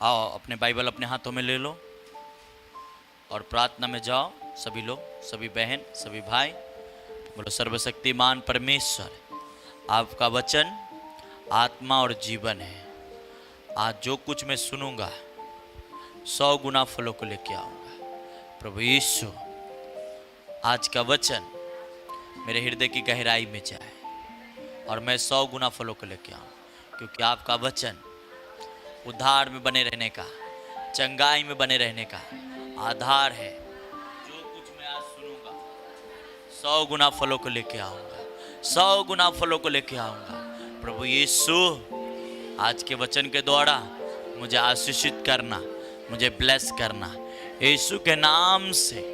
आओ अपने बाइबल अपने हाथों में ले लो और प्रार्थना में जाओ। सभी लोग, सभी बहन, सभी भाई, बोलो सर्वशक्तिमान परमेश्वर, आपका वचन आत्मा और जीवन है। आज जो कुछ मैं सुनूंगा 100 गुना फलों को लेके आऊंगा। प्रभु यीशु, आज का वचन मेरे हृदय की गहराई में जाए और मैं 100 गुना फलों को लेके आऊँ, क्योंकि आपका वचन उद्धार में बने रहने का, चंगाई में बने रहने का आधार है। जो कुछ मैं आज सुनूंगा 100 गुना फलों को लेके आऊंगा, 100 गुना फलों को लेके आऊंगा। प्रभु यीशु, आज के वचन के द्वारा मुझे आशीषित करना, मुझे ब्लेस करना। यीशु के नाम से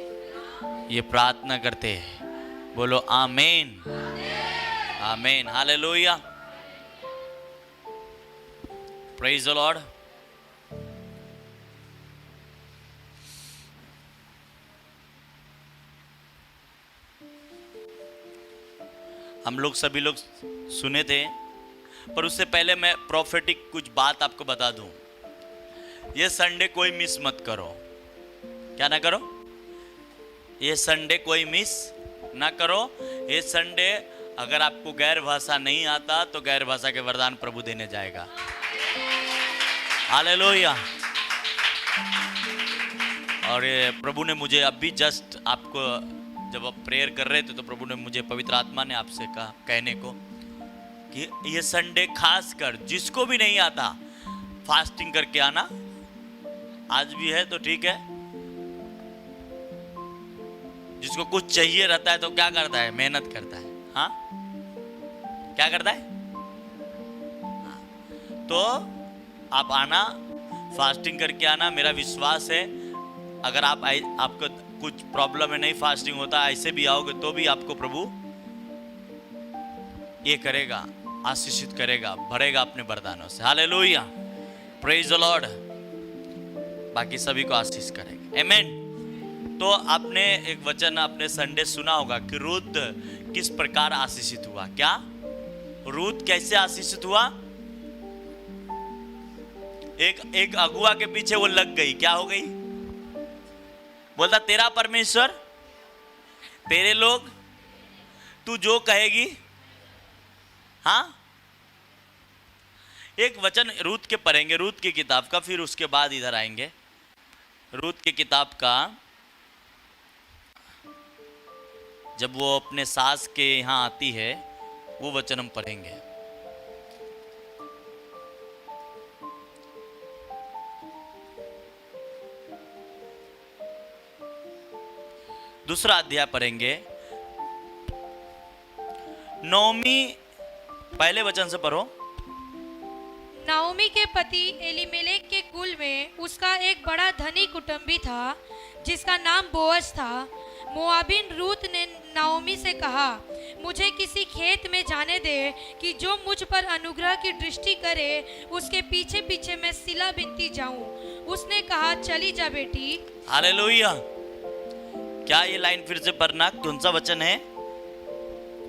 ये प्रार्थना करते हैं, बोलो आमीन, आमीन, हालेलुया, प्रेज द लॉर्ड। हम लोग सभी लोग सुने थे, पर उससे पहले मैं प्रोफेटिक कुछ बात आपको बता दूं। ये संडे कोई मिस मत करो। क्या ना करो? ये संडे कोई मिस ना करो। ये संडे अगर आपको गैर भाषा नहीं आता तो गैर भाषा के वरदान प्रभु देने जाएगा। हालेलुया। और ये प्रभु ने मुझे अभी जस्ट आपको जब आप प्रेयर कर रहे थे तो प्रभु ने मुझे, पवित्र आत्मा ने आपसे कहा कहने को कि ये संडे खास कर जिसको भी नहीं आता फास्टिंग करके आना। आज भी है तो ठीक है, जिसको कुछ चाहिए रहता है तो क्या करता है? मेहनत करता है। हाँ, क्या करता है? हाँ। तो आप आना, फास्टिंग करके आना। मेरा विश्वास है अगर आपको कुछ प्रॉब्लम है, नहीं फास्टिंग होता, ऐसे भी आओगे तो भी आपको प्रभु ये करेगा, आशीषित करेगा, भरेगा अपने वरदानों से। Hallelujah, praise the Lord. बाकी सभी को आशीष करेगा। आमीन। तो आपने एक वचन आपने संडे सुना होगा कि रूत किस प्रकार आशीषित हुआ। क्या रूत कैसे आशीषित हुआ? एक अगुआ के पीछे वो लग गई। क्या हो गई? बोलता तेरा परमेश्वर, तेरे लोग, तू जो कहेगी। हाँ, एक वचन रूत के पढ़ेंगे, रूत की किताब का, फिर उसके बाद इधर आएंगे। रूत की किताब का जब वो अपने सास के यहाँ आती है वो वचन हम पढ़ेंगे। दूसरा अध्याय पढ़ेंगे। नौमी, पहले वचन से पढ़ो। नाओमी के पति एलीमेलेक के कुल में उसका एक बड़ा धनी कुटुंबी था जिसका नाम बोअज था। मोआबिन रूत ने नाओमी से कहा, मुझे किसी खेत में जाने दे कि जो मुझ पर अनुग्रह की दृष्टि करे उसके पीछे पीछे मैं सिला बिनती जाऊं। उसने कहा, चली जा बेटी। हालेलुया। क्या ये लाइन फिर से पढ़ना? कौन सा वचन है?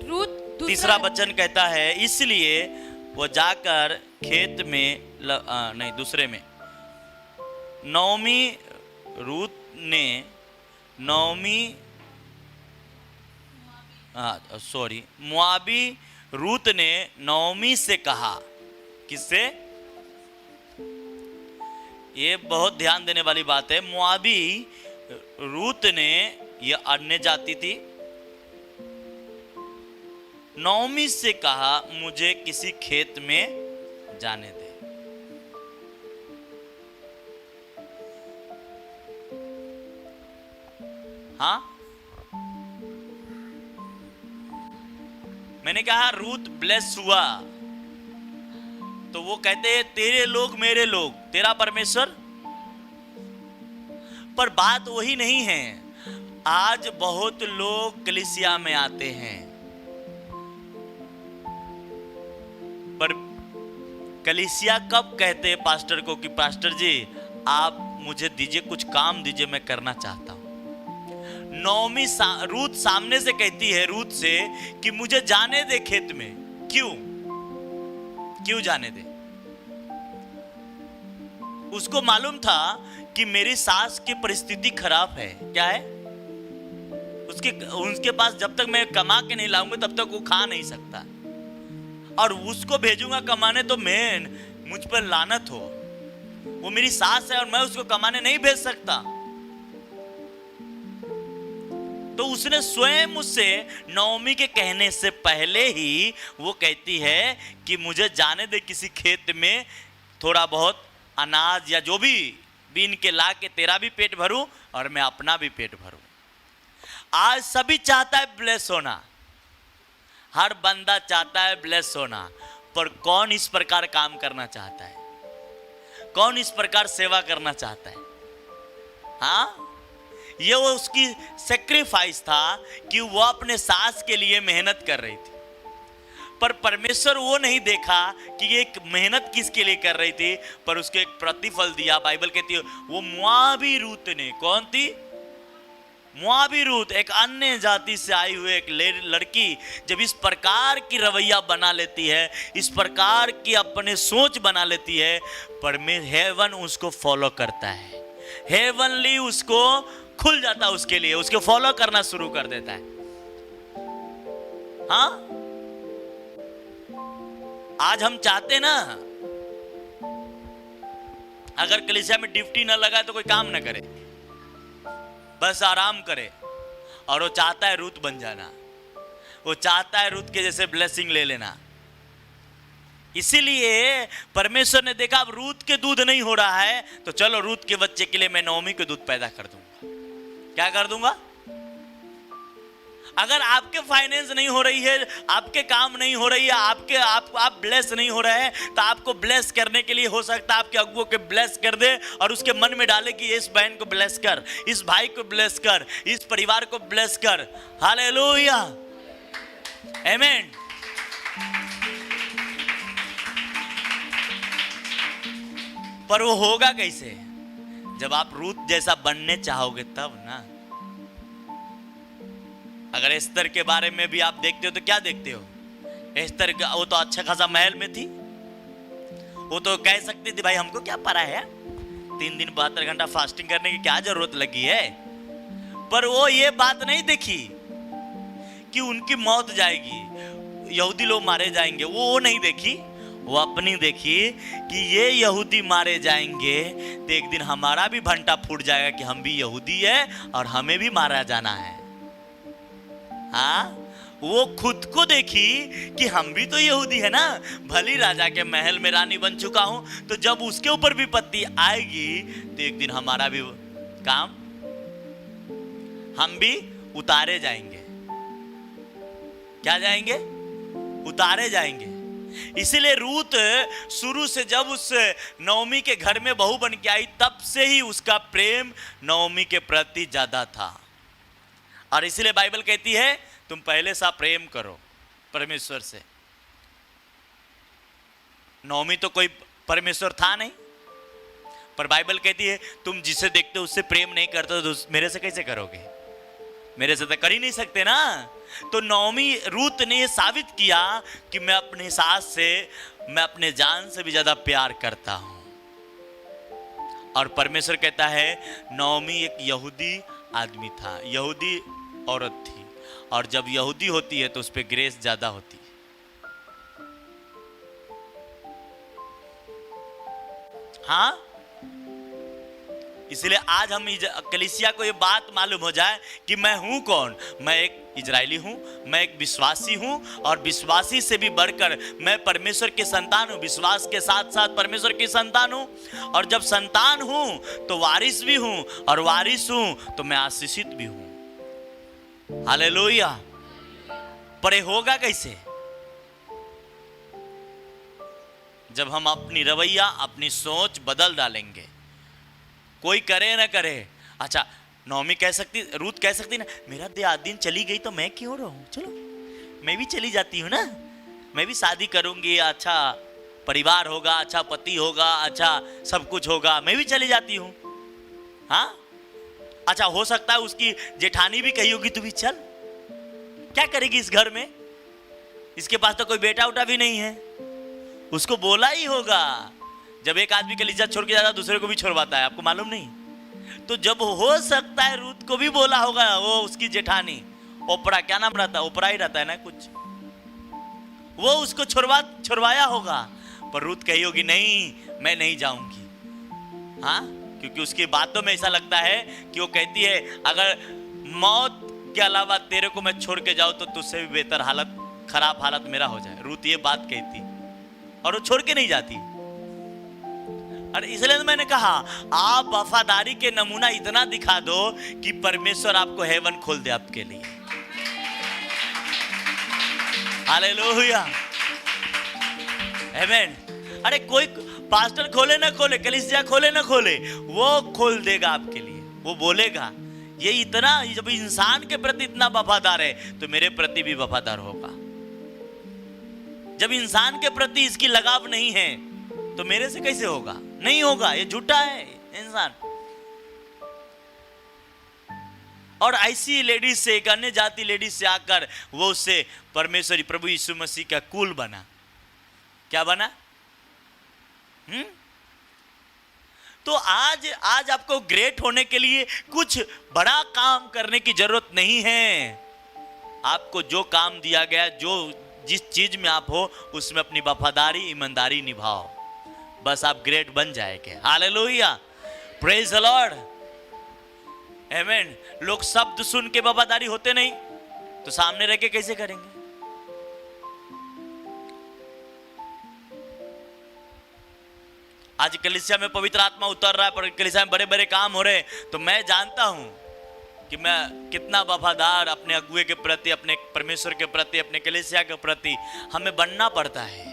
रूत तीसरा वचन कहता है, इसलिए वो जाकर खेत में नहीं, दूसरे में नौमी रूत ने मोआबी रूत ने नौमी से कहा। किससे? ये बहुत ध्यान देने वाली बात है। मोआबी रूत ने, ये अन्य जाति थी, नौमी से कहा मुझे किसी खेत में जाने दे। हाँ, मैंने कहा रूत ब्लेस हुआ तो वो कहते हैं तेरे लोग मेरे लोग, तेरा परमेश्वर। पर बात वही नहीं है। आज बहुत लोग कलीसिया में आते हैं, पर कलीसिया कब कहते हैं पास्टर को कि पास्टर जी आप मुझे दीजिए, कुछ काम दीजिए, मैं करना चाहता हूं। नौमी रूत सामने से कहती है रूत से कि मुझे जाने दे खेत में। क्यों जाने दे? उसको मालूम था कि मेरी सास की परिस्थिति खराब है। क्या है? उनके पास जब तक मैं कमा के नहीं लाऊंगा तब तक वो खा नहीं सकता, और उसको भेजूंगा कमाने तो मैं मुझ पर लानत हो। वो मेरी सास है और मैं उसको कमाने नहीं भेज सकता। तो उसने स्वयं मुझसे नौमी के कहने से पहले ही वो कहती है कि मुझे जाने दे किसी खेत में थोड़ा बहुत अनाज या जो भी बीन के ला के तेरा भी पेट भरूं और मैं अपना भी पेट भरूं। आज सभी चाहता है ब्लेस होना, हर बंदा चाहता है ब्लेस होना, पर कौन इस प्रकार काम करना चाहता है? कौन इस प्रकार सेवा करना चाहता है? हाँ, ये वो उसकी सेक्रीफाइस था कि वो अपने सास के लिए मेहनत कर रही थी, पर परमेश्वर वो नहीं देखा कि ये एक मेहनत किसके लिए कर रही थी, पर उसको एक प्रतिफल दिया। बाइबल कहती है वो मोआबी रूत ने, कौन थी? मोआबी रूत, एक अन्य जाति से आई हुई एक लड़की जब इस प्रकार की रवैया बना लेती है, इस प्रकार की अपने सोच बना लेती है, परमेश्वर हेवन उसको फॉलो करता है, हेवनली उसको खुल जाता है, उसके लिए उसको फॉलो करना शुरू कर देता है। हाँ, आज हम चाहते ना अगर कलीसिया में ड्यूटी ना लगाए तो कोई काम ना करे, बस आराम करे, और वो चाहता है रूत बन जाना, वो चाहता है रूत के जैसे ब्लेसिंग ले लेना। इसीलिए परमेश्वर ने देखा अब रूत के दूध नहीं हो रहा है, तो चलो रूत के बच्चे के लिए मैं नौमी के दूध पैदा कर दूंगा। क्या कर दूंगा? अगर आपके फाइनेंस नहीं हो रही है, आपके काम नहीं हो रही है, आप ब्लेस नहीं हो रहे हैं, तो आपको ब्लेस करने के लिए हो सकता है आपके अगुओं के ब्लेस कर दे और उसके मन में डाले कि इस बहन को ब्लेस कर, इस भाई को ब्लेस कर, इस परिवार को ब्लेस कर। हालेलुया, आमीन। पर वो होगा कैसे? जब आप रूत जैसा बनने चाहोगे तब ना। अगर एस्तर के बारे में भी आप देखते हो तो क्या देखते हो? एस्तर का वो तो अच्छा खासा महल में थी, वो तो कह सकती थी भाई हमको क्या पता है, 3 दिन 72 घंटा फास्टिंग करने की क्या जरूरत लगी है। पर वो ये बात नहीं देखी कि उनकी मौत जाएगी, यहूदी लोग मारे जाएंगे, वो नहीं देखी। वो अपनी देखी कि ये यहूदी मारे जाएंगे तो एक दिन हमारा भी भंटा फूट जाएगा कि हम भी यहूदी है और हमें भी मारा जाना है। हाँ, वो खुद को देखी कि हम भी तो यहूदी है ना, भली राजा के महल में रानी बन चुका हूं, तो जब उसके ऊपर विपत्ति आएगी तो एक दिन हमारा भी काम, हम भी उतारे जाएंगे। क्या जाएंगे? उतारे जाएंगे। इसीलिए रूत शुरू से जब उस नौमी के घर में बहू बन के आई तब से ही उसका प्रेम नौमी के प्रति ज्यादा था। और इसलिए बाइबल कहती है तुम पहले सा प्रेम करो परमेश्वर से। नौमी तो कोई परमेश्वर था नहीं, पर बाइबल कहती है तुम जिसे देखते हो उससे प्रेम नहीं करते तो मेरे से कैसे करोगे? मेरे से तो कर ही नहीं सकते ना। तो नौमी रूत ने यह साबित किया कि मैं अपनी सास से, मैं अपने जान से भी ज्यादा प्यार करता हूं। और परमेश्वर कहता है नौमी एक यहूदी आदमी था, यहूदी औरत थी, और जब यहूदी होती है तो उस पर ग्रेस ज्यादा होती है। हाँ, इसलिए आज हम कलीसिया को ये बात मालूम हो जाए कि मैं हूं कौन। मैं एक इजरायली हूं, मैं एक विश्वासी हूं, और विश्वासी से भी बढ़कर मैं परमेश्वर की संतान हूं। विश्वास के साथ साथ परमेश्वर की संतान हूं, और जब संतान हूं तो वारिस भी हूं, और वारिस हूं तो मैं आशीषित भी हूं। हालेलुया। पर ये होगा कैसे? जब हम अपनी रवैया, अपनी सोच बदल डालेंगे। कोई करे ना करे, अच्छा नौमी कह सकती, रूत कह सकती ना मेरा दिन चली गई तो मैं क्यों रहूं, चलो मैं भी चली जाती हूँ ना, मैं भी शादी करूंगी, अच्छा परिवार होगा, अच्छा पति होगा, अच्छा सब कुछ होगा, मैं भी चली जाती हूँ। हाँ, अच्छा हो सकता है उसकी जेठानी भी कही होगी तू भी चल, क्या करेगी इस घर में, इसके पास तो कोई बेटा उटा भी नहीं है, उसको बोला ही होगा जब एक आदमी कलीसिया छोड़ के जाता है दूसरे को भी छोड़वाता है, आपको मालूम नहीं? तो जब हो सकता है रूत को भी बोला होगा, वो उसकी जेठानी ओपरा, क्या नाम रहता है, ओपरा ही रहता है ना कुछ, वो उसको छुड़वाया होगा, पर रूत कही होगी नहीं मैं नहीं जाऊंगी। हाँ, क्योंकि उसकी बातों में ऐसा लगता है कि वो कहती है अगर मौत के अलावा तेरे को मैं छोड़ के जाऊं तो तुझसे भी बेहतर हालत, खराब हालत मेरा हो जाए। रूत ये बात कहती और वो छोड़ के नहीं जाती। और इसलिए तो मैंने कहा आप वफादारी के नमूना इतना दिखा दो कि परमेश्वर आपको हेवन खोल दे आपके लिए। हालेलुया, आमीन। अरे कोई पास्टर खोले ना खोले, कलीसिया खोले ना खोले, वो खोल देगा आपके लिए, वो बोलेगा ये इतना, जब इंसान के प्रति इतना वफादार है तो मेरे प्रति भी वफादार होगा। जब इंसान के प्रति इसकी लगाव नहीं है तो मेरे से कैसे होगा? नहीं होगा, ये झूठा है इंसान। और ऐसी लेडीज से, एक अन्य जाति लेडीज से आकर वो उससे परमेश्वरी प्रभु यीशु मसीह का कुल बना। क्या बना? तो आज आपको ग्रेट होने के लिए कुछ बड़ा काम करने की जरूरत नहीं है। आपको जो काम दिया गया, जो जिस चीज में आप हो उसमें अपनी वफादारी, ईमानदारी निभाओ, बस आप ग्रेट बन जाएंगे। हालेलुया, प्रेज द लॉर्ड, आमीन। लोग शब्द सुन के वफादारी होते नहीं तो सामने रह के कैसे करेंगे? आज कलीसिया में पवित्र आत्मा उतर रहा है, पर कलीसिया में बड़े बड़े काम हो रहे हैं, तो मैं जानता हूं कि मैं कितना वफादार अपने अगुए के प्रति, अपने परमेश्वर के प्रति, अपने कलीसिया के प्रति हमें बनना पड़ता है,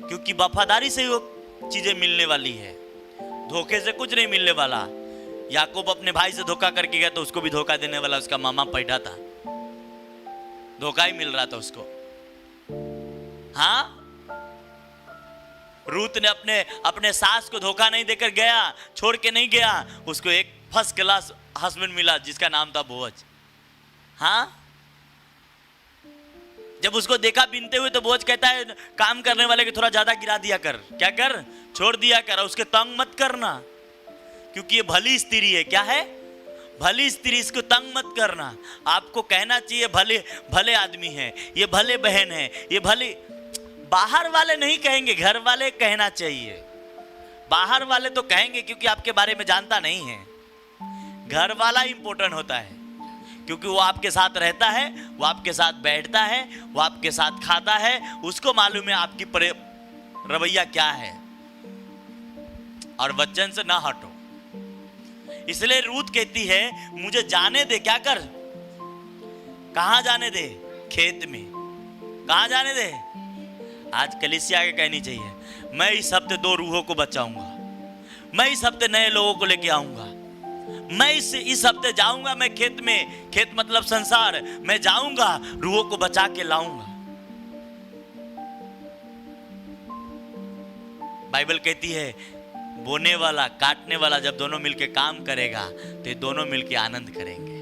क्योंकि वफादारी से वो चीजें मिलने वाली है, धोखे से कुछ नहीं मिलने वाला। याकूब अपने भाई से धोखा करके गया तो उसको भी धोखा देने वाला उसका मामा पैठा था, धोखा ही मिल रहा था उसको। हाँ, रूत ने अपने सास को धोखा नहीं देकर गया, छोड़ के नहीं गया, उसको एक फर्स्ट क्लास हस्बैंड मिला जिसका नाम था बोअज। हाँ, जब उसको देखा बिनते हुए तो बोअज कहता है काम करने वाले के थोड़ा ज्यादा गिरा दिया कर, क्या कर, छोड़ दिया कर, उसके तंग मत करना, क्योंकि ये भली स्त्री है। क्या है? भली स्त्री, इसको तंग मत करना। आपको कहना चाहिए भले भले आदमी है, ये भले बहन है, ये भले, बाहर वाले नहीं कहेंगे, घर वाले कहना चाहिए। बाहर वाले तो कहेंगे क्योंकि आपके बारे में जानता नहीं है, घर वाला इंपॉर्टेंट होता है क्योंकि वो आपके साथ रहता है, वो आपके साथ बैठता है, वो आपके साथ खाता है, उसको मालूम है आपकी रवैया क्या है, और वचन से ना हटो। इसलिए रूत कहती है मुझे जाने दे, क्या कर, कहां जाने दे? खेत में। कहां जाने दे? आज कलीसिया के कहनी चाहिए मैं इस हफ्ते 2 रूहों को बचाऊंगा, मैं इस हफ्ते नए लोगों को लेके आऊंगा, मैं इस हफ्ते जाऊंगा, मैं खेत में, खेत मतलब संसार, मैं जाऊंगा रूहों को बचा के लाऊंगा। बाइबल कहती है बोने वाला काटने वाला जब दोनों मिलके काम करेगा तो ये दोनों मिलके आनंद करेंगे।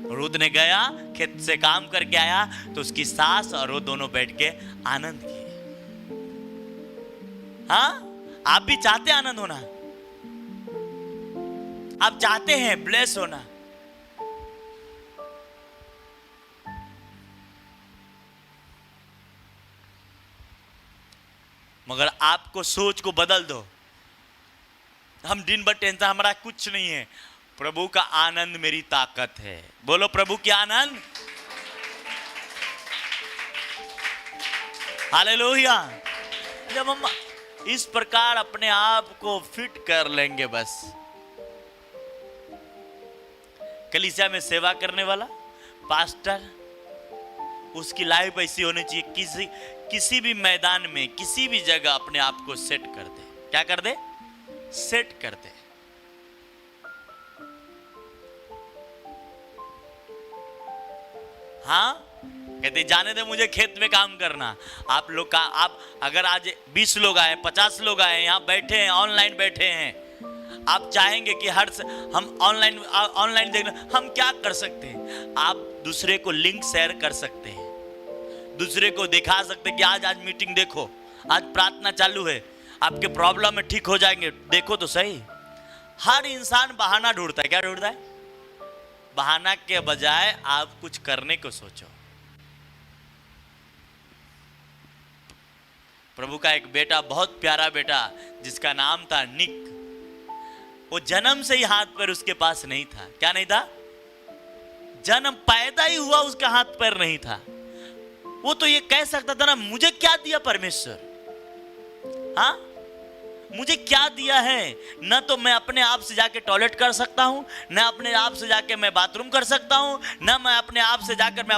रूत ने गया, खेत से काम करके आया तो उसकी सास और वो दोनों बैठ के आनंद किए। हाँ, आप भी चाहते आनंद होना, आप चाहते हैं ब्लेस होना, मगर आपको सोच को बदल दो। हम दिन भर टेंशन, हमारा कुछ नहीं है, प्रभु का आनंद मेरी ताकत है। बोलो प्रभु की आनंद, हालेलुया। जब हम इस प्रकार अपने आप को फिट कर लेंगे, बस कलीसिया में सेवा करने वाला पास्टर, उसकी लाइफ ऐसी होनी चाहिए, किसी भी मैदान में, किसी भी जगह अपने आप को सेट कर दे। क्या कर दे? सेट कर दे। हाँ, कहते जाने दे मुझे खेत में काम करना। आप लोग का, आप अगर आज 20 लोग आए, 50 लोग आए, यहाँ बैठे हैं, ऑनलाइन बैठे हैं, आप चाहेंगे कि हम ऑनलाइन देखना, हम क्या कर सकते हैं? आप दूसरे को लिंक शेयर कर सकते हैं, दूसरे को दिखा सकते हैं कि आज मीटिंग देखो, आज प्रार्थना चालू है, आपके प्रॉब्लम में ठीक हो जाएंगे। देखो तो सही, हर इंसान बहाना ढूंढता है। क्या ढूंढता है? बहाना के बजाय आप कुछ करने को सोचो। प्रभु का एक बेटा, बहुत प्यारा बेटा, जिसका नाम था निक, वो जन्म से ही हाथ पैर उसके पास नहीं था। क्या नहीं था? जन्म पैदा ही हुआ उसका हाथ पैर नहीं था। वो तो ये कह सकता था ना, मुझे क्या दिया परमेश्वर, हाँ मुझे क्या दिया है? न तो मैं अपने आप से जाके टॉयलेट कर सकता हूं, न अपने आप से जाके मैं बाथरूम कर सकता हूं, न मैं अपने आप से जाकर मैं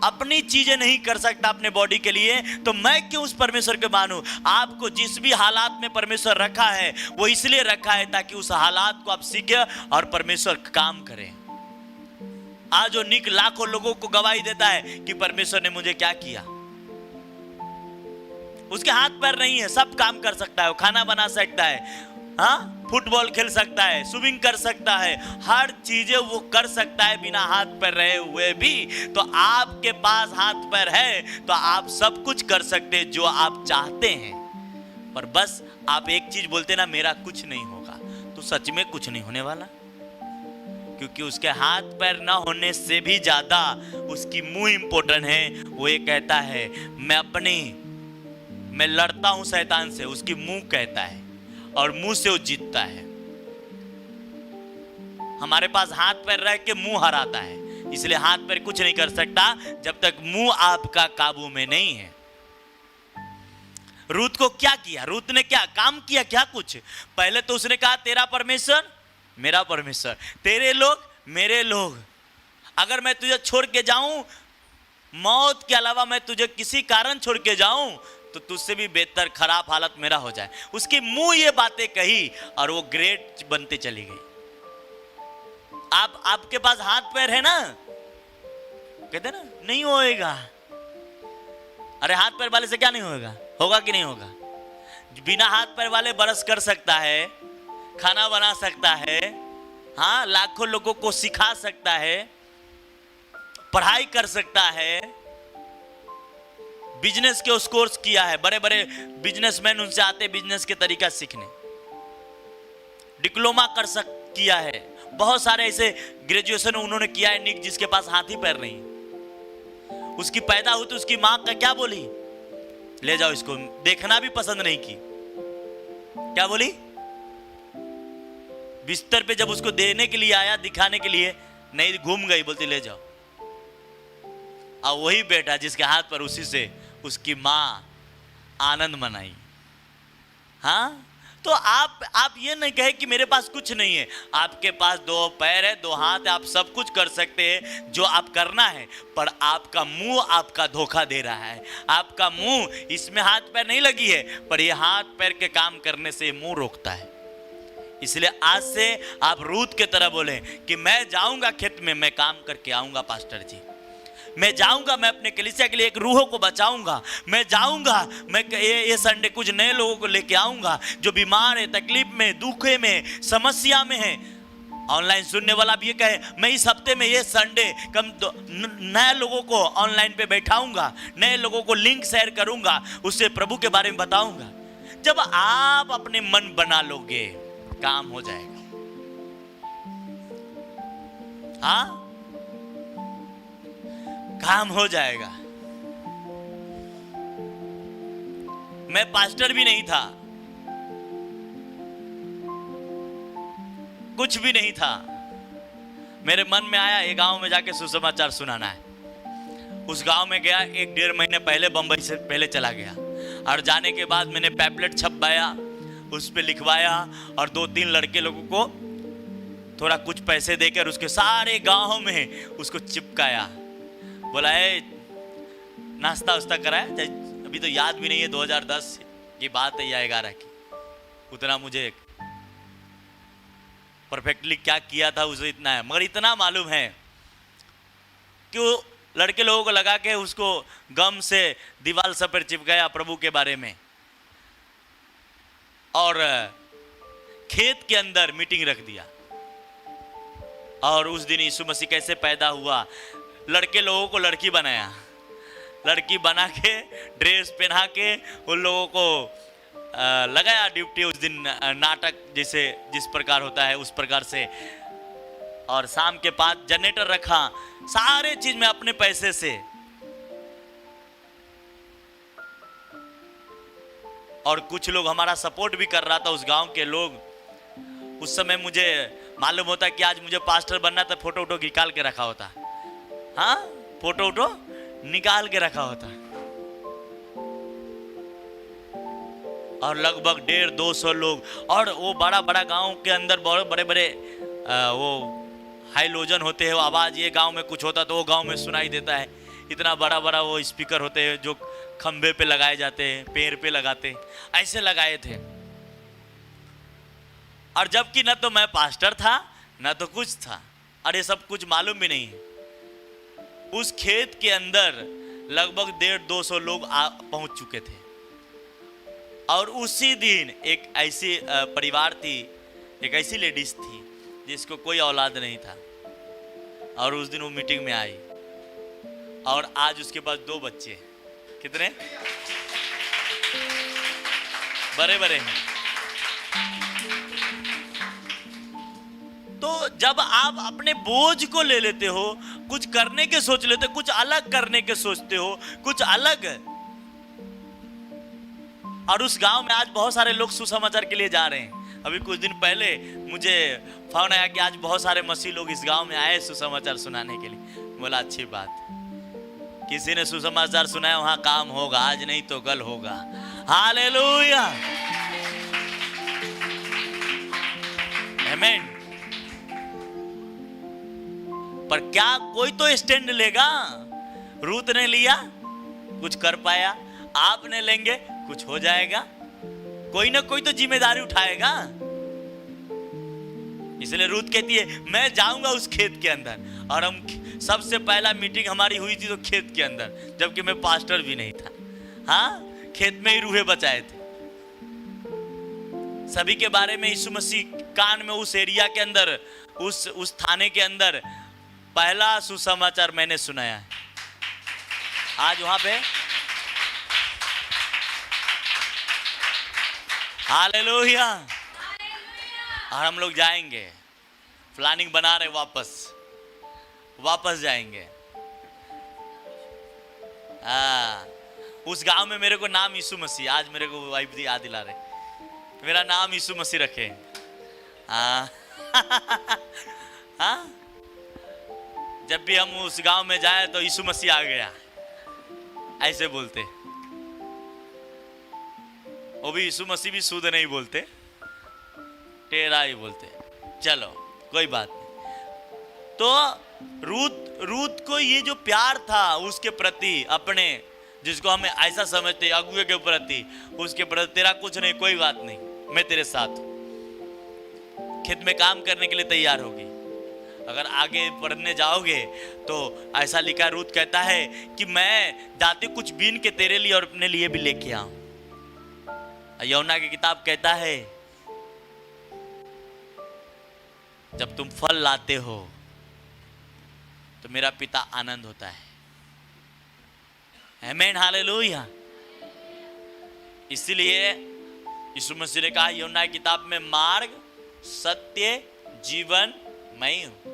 अपनी चीजें नहीं कर सकता अपने बॉडी के लिए, तो मैं क्यों उस परमेश्वर के मानूं? आपको जिस भी हालात में परमेश्वर रखा है वो इसलिए रखा है ताकि उस हालात को आप सीखे और परमेश्वर काम करें। आज वो निक लाखों लोगों को गवाही देता है कि परमेश्वर ने मुझे क्या किया। उसके हाथ पैर नहीं है, सब काम कर सकता है, वो खाना बना सकता है, हाँ फुटबॉल खेल सकता है, स्विमिंग कर सकता है, हर चीजें वो कर सकता है बिना हाथ पैर रहे हुए भी। तो आपके पास हाथ पैर है तो आप सब कुछ कर सकते हैं जो आप चाहते हैं। पर बस आप एक चीज बोलते ना, मेरा कुछ नहीं होगा, तो सच में कुछ नहीं होने वाला, क्योंकि उसके हाथ पैर ना होने से भी ज्यादा उसकी मुंह इंपॉर्टेंट है। वो ये कहता है मैं लड़ता हूं शैतान से, उसकी मुंह कहता है और मुंह से वो जीतता है। हमारे पास हाथ पैर रह के मुंह हराता है, इसलिए हाथ पैर कुछ नहीं कर सकता जब तक मुंह आपका काबू में नहीं है। रूत को क्या किया? रूत ने क्या काम किया? क्या कुछ? पहले तो उसने कहा तेरा परमेश्वर मेरा परमेश्वर, तेरे लोग मेरे लोग। अगर मैं तुझे छोड़ के जाऊं, मौत के अलावा मैं तुझे किसी कारण छोड़ के जाऊं, तो तुझसे भी बेहतर खराब हालत मेरा हो जाए। उसके मुंह ये बातें कही और वो ग्रेट बनते चली गई। आपके पास हाथ पैर है ना, कहते ना नहीं होएगा। अरे हाथ पैर वाले से क्या नहीं होएगा? होगा कि नहीं होगा? बिना हाथ पैर वाले ब्रश कर सकता है, खाना बना सकता है, हाँ लाखों लोगों को सिखा सकता है, पढ़ाई कर सकता है, बिजनेस के उस कोर्स किया है। बड़े बड़े बिजनेसमैन उनसे आते बिजनेस के तरीका सीखने, डिप्लोमा किया है। बहुत सारे ऐसे ग्रेजुएशन उन्होंने किया है। निक जिसके पास हाथ ही पैर नहीं, उसकी पैदा हुई तो उसकी मां का क्या बोली? ले जाओ इसको। देखना भी पसंद नहीं की। क्या बोली? बिस्तर पे जब उसको देने के लिए आया, दिखाने के लिए, नहीं घूम गई, बोलती ले जाओ। और वही बेटा जिसके हाथ पर उसी से उसकी मां आनंद मनाई। हाँ, तो आप ये नहीं कहे कि मेरे पास कुछ नहीं है। आपके पास 2 पैर है, 2 हाथ है, आप सब कुछ कर सकते हैं जो आप करना है। पर आपका मुंह आपका धोखा दे रहा है। आपका मुंह, इसमें हाथ पैर नहीं लगी है, पर ये हाथ पैर के काम करने से मुंह रोकता है। इसलिए आज से आप रूत के तरह बोले कि मैं जाऊंगा खेत में, मैं काम करके आऊंगा पास्टर जी, मैं जाऊंगा, मैं अपने कलीसिया के लिए एक रूहों को बचाऊंगा, मैं जाऊंगा, मैं ये संडे कुछ नए लोगों को लेके आऊंगा जो बीमार है, तकलीफ में, दुखे में, समस्या में है। ऑनलाइन सुनने वाला भी ये कहे मैं इस हफ्ते में ये संडे नए लोगों को ऑनलाइन पे बैठाऊंगा, नए लोगों को लिंक शेयर करूंगा, उससे प्रभु के बारे में बताऊंगा। जब आप अपने मन बना लोगे काम हो जाएगा। हाँ, काम हो जाएगा। मैं पास्टर भी नहीं था, कुछ भी नहीं था। मेरे मन में आया एक गांव में जाके सुसमाचार सुनाना है। उस गांव में गया, 1-1.5 महीने पहले बंबई से पहले चला गया, और जाने के बाद मैंने पैम्पलेट छपवाया, उस पे लिखवाया, और 2-3 लड़के लोगों को थोड़ा कुछ पैसे देकर उसके सारे गांव में उसको चिपकाया। बोला है नाश्ता उस्ता कराया, अभी तो याद भी नहीं है 2010 की बात है या 11 की, उतना मुझे परफेक्टली क्या किया था उसे इतना है, मगर इतना मालूम है कि वो लड़के लोगों को लगा के उसको गम से दीवार सब पर चिपकाया प्रभु के बारे में, और खेत के अंदर मीटिंग रख दिया। और उस दिन यीशु मसीह कैसे पैदा हुआ, लड़के लोगों को लड़की बनाया, लड़की बना के ड्रेस पहना के उन लोगों को लगाया ड्यूटी उस दिन, नाटक जैसे जिस प्रकार होता है उस प्रकार से। और शाम के 5 जनरेटर रखा, सारे चीज में अपने पैसे से। और कुछ लोग हमारा सपोर्ट भी कर रहा था, उस गांव के लोग। उस समय मुझे मालूम होता कि आज मुझे पास्टर बनना, तो फोटो वोटो निकाल के रखा होता। हाँ, फोटो वोटो निकाल के रखा होता। और लगभग 150-200 लोग, और वो बड़ा बड़ा गांव के अंदर बहुत बड़े बड़े वो हाइलोजन होते हैं, वो आवाज़ ये गांव में कुछ होता तो वो गांव में सुनाई देता है। इतना बड़ा बड़ा वो स्पीकर होते हैं जो खंबे पे लगाए जाते हैं, पेड़ पे लगाते हैं, ऐसे लगाए थे। और जबकि न तो मैं पास्टर था न तो कुछ था, और ये सब कुछ मालूम भी नहीं है। उस खेत के अंदर लगभग 150-200 लोग पहुंच चुके थे। और उसी दिन एक ऐसी परिवार थी, एक ऐसी लेडीज थी जिसको कोई औलाद नहीं था, और उस दिन वो मीटिंग में आई। और आज उसके पास 2 बच्चे। कितने बड़े बड़े। तो जब आप अपने बोझ को ले लेते हो, कुछ करने के सोच लेते हो, कुछ अलग करने के सोचते हो, कुछ अलग। और उस गांव में आज बहुत सारे लोग सुसमाचार के लिए जा रहे हैं। अभी कुछ दिन पहले मुझे फोन आया कि आज बहुत सारे मसीह लोग इस गांव में आए सुसमाचार सुनाने के लिए। बोला अच्छी बात, किसी ने सुसमाचार सुनाया, वहां काम होगा, आज नहीं तो कल होगा। हालेलुया, आमीन। पर क्या कोई तो स्टैंड लेगा? रूत ने लिया, कुछ कर पाया। आपने लेंगे, कुछ हो जाएगा। कोई ना कोई तो जिम्मेदारी उठाएगा। इसलिए रूत कहती है मैं जाऊंगा उस खेत के अंदर। और हम सबसे पहला मीटिंग हमारी हुई थी तो खेत के अंदर, जबकि मैं पास्टर भी नहीं था। हाँ, खेत में ही रूहे बचाए थे। सभी के बारे में यीशु मसीह कान में उस एरिया के अंदर, उस थाने के अंदर पहला सुसमाचार मैंने सुनाया है। आज वहां पे हालेलुया। और हम लोग जाएंगे, प्लानिंग बना रहे, वापस जाएंगे। उस गांव में मेरे को नाम यीशु मसीह, आज मेरे को वाइफ याद दिला रहे, मेरा नाम यीशु मसीह रखे। जब भी हम उस गांव में जाए तो यीशु मसीह आ गया, ऐसे बोलते। वो भी यीशु मसीह भी शुद्ध नहीं बोलते, टेढ़ा ही बोलते। चलो कोई बात नहीं। तो रूत को ये जो प्यार था उसके प्रति, अपने जिसको हम ऐसा समझते अगुए के प्रति, उसके प्रति तेरा कुछ नहीं, कोई बात नहीं, मैं तेरे साथ हूं। खेत में काम करने के लिए तैयार होगी। अगर आगे पढ़ने जाओगे तो ऐसा लिखा, रूत कहता है कि मैं जाते कुछ बीन के तेरे लिए और अपने लिए भी लेके आऊं। यूहन्ना की किताब कहता है जब तुम फल लाते हो तो मेरा पिता आनंद होता है। आमीन, हालेलुया। इसलिए यीशु मसीह ने कहा यूहन्ना की किताब में, मार्ग सत्य जीवन मैं ही हूं।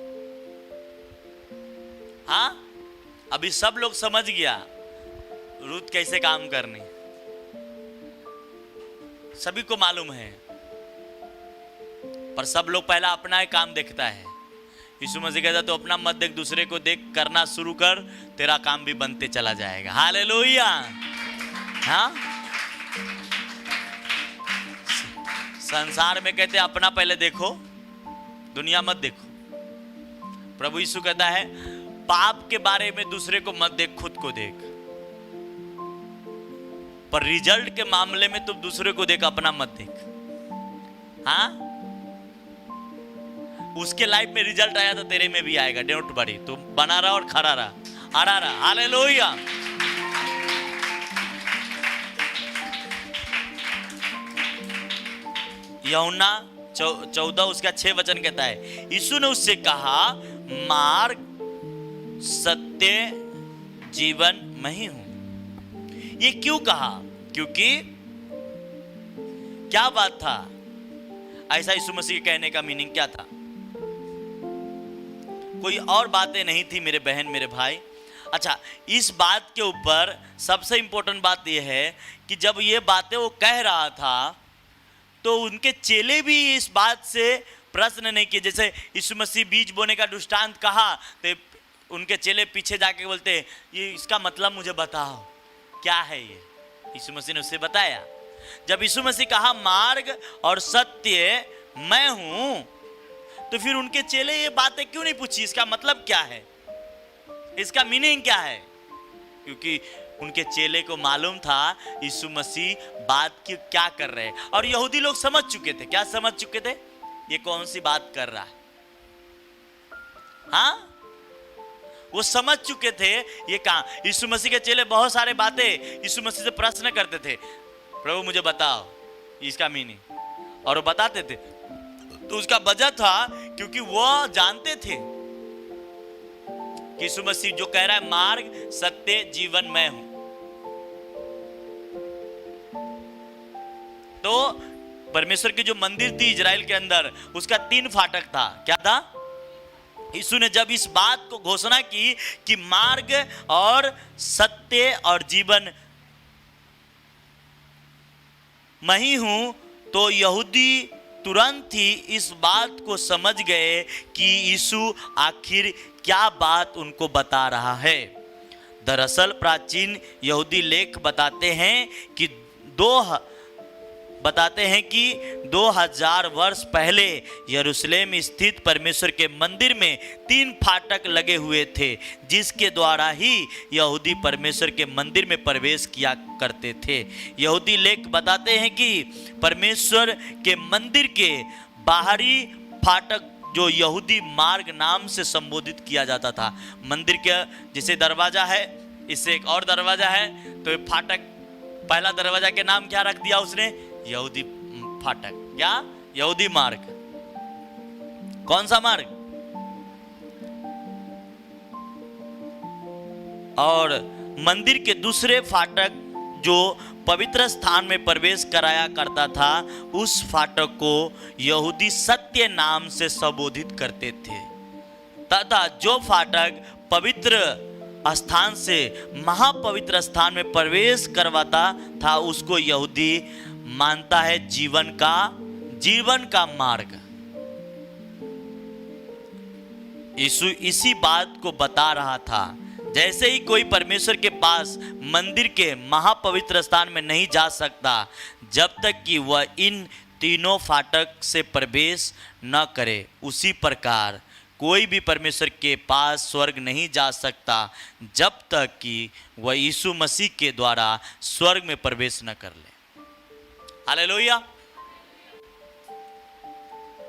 हाँ, अभी सब लोग समझ गया रूत कैसे काम करनी, सभी को मालूम है। पर सब लोग पहला अपना ही काम देखता है। यीशु मसीह कहता तो अपना मत देख, दूसरे को देख, करना शुरू कर, तेरा काम भी बनते चला जाएगा। हालेलुया। हाँ, संसार में कहते अपना पहले देखो, दुनिया मत देखो। प्रभु यीशु कहता है पाप के बारे में दूसरे को मत देख, खुद को देख। पर रिजल्ट के मामले में तुम दूसरे को देख, अपना मत देख। हाँ, उसके लाइफ में रिजल्ट आया तो तेरे में भी आएगा, डोंट वरी। तुम बना रहा और खड़ा रहा, अड़ा रहा। हालेलुया। यूहन्ना 14 उसका 6 वचन कहता है, यीशु ने उससे कहा मार्ग सत्य जीवन मैं ही हूं। ये क्यों कहा? क्योंकि क्या बात था? ऐसा यीशु मसीह के कहने का मीनिंग क्या था? कोई और बातें नहीं थी मेरे बहन मेरे भाई। अच्छा, इस बात के ऊपर सबसे इंपॉर्टेंट बात यह है कि जब ये बातें वो कह रहा था तो उनके चेले भी इस बात से प्रश्न नहीं किए। जैसे यीशु मसीह बीज बोने का दृष्टांत कहा तो उनके चेले पीछे जाके बोलते, ये इसका मतलब मुझे बताओ क्या है ये। यीशु मसीह ने उसे बताया। जब यीशु मसीह कहा मार्ग और सत्य मैं हूं, तो फिर उनके चेले ये बातें क्यों नहीं पूछी? इसका मतलब क्या है, इसका मीनिंग क्या है? क्योंकि उनके चेले को मालूम था यीशु मसीह बात की क्या कर रहे हैं। और यहूदी लोग समझ चुके थे। क्या समझ चुके थे? ये कौन सी बात कर रहा है। हाँ, वो समझ चुके थे ये कहा। यीशु मसीह के चेले बहुत सारे बातें यीशु मसीह से प्रश्न करते थे, प्रभु मुझे बताओ इसका मीनिंग, और वो बताते थे। तो उसका वजह था क्योंकि वो जानते थे कि यीशु मसीह जो कह रहा है मार्ग सत्य जीवन मैं हूं। तो परमेश्वर की जो मंदिर थी इजराइल के अंदर, उसका 3 फाटक था। क्या था? यीशु ने जब इस बात को घोषणा की कि मार्ग और सत्य और जीवन मैं ही हूं, तो यहूदी तुरंत ही इस बात को समझ गए कि यीशु आखिर क्या बात उनको बता रहा है। दरअसल प्राचीन यहूदी लेख बताते हैं कि 2000 वर्ष पहले यरूशलेम स्थित परमेश्वर के मंदिर में 3 फाटक लगे हुए थे, जिसके द्वारा ही यहूदी परमेश्वर के मंदिर में प्रवेश किया करते थे। यहूदी लेख बताते हैं कि परमेश्वर के मंदिर के बाहरी फाटक जो यहूदी मार्ग नाम से संबोधित किया जाता था। मंदिर के जैसे दरवाजा है, इससे एक और दरवाजा है, तो फाटक पहला दरवाजा के नाम क्या रख दिया उसने? यहूदी फाटक। क्या? यहूदी मार्ग। कौन सा मार्ग? और मंदिर के दूसरे फाटक जो पवित्र स्थान में प्रवेश कराया करता था, उस फाटक को यहूदी सत्य नाम से संबोधित करते थे, तथा जो फाटक पवित्र स्थान से महापवित्र स्थान में प्रवेश करवाता था, उसको यहूदी मानता है जीवन का मार्ग। यीशु इसी बात को बता रहा था। जैसे ही कोई परमेश्वर के पास मंदिर के महापवित्र स्थान में नहीं जा सकता जब तक कि वह इन 3 फाटक से प्रवेश न करे, उसी प्रकार कोई भी परमेश्वर के पास स्वर्ग नहीं जा सकता जब तक कि वह यीशु मसीह के द्वारा स्वर्ग में प्रवेश न कर ले। हालेलुया।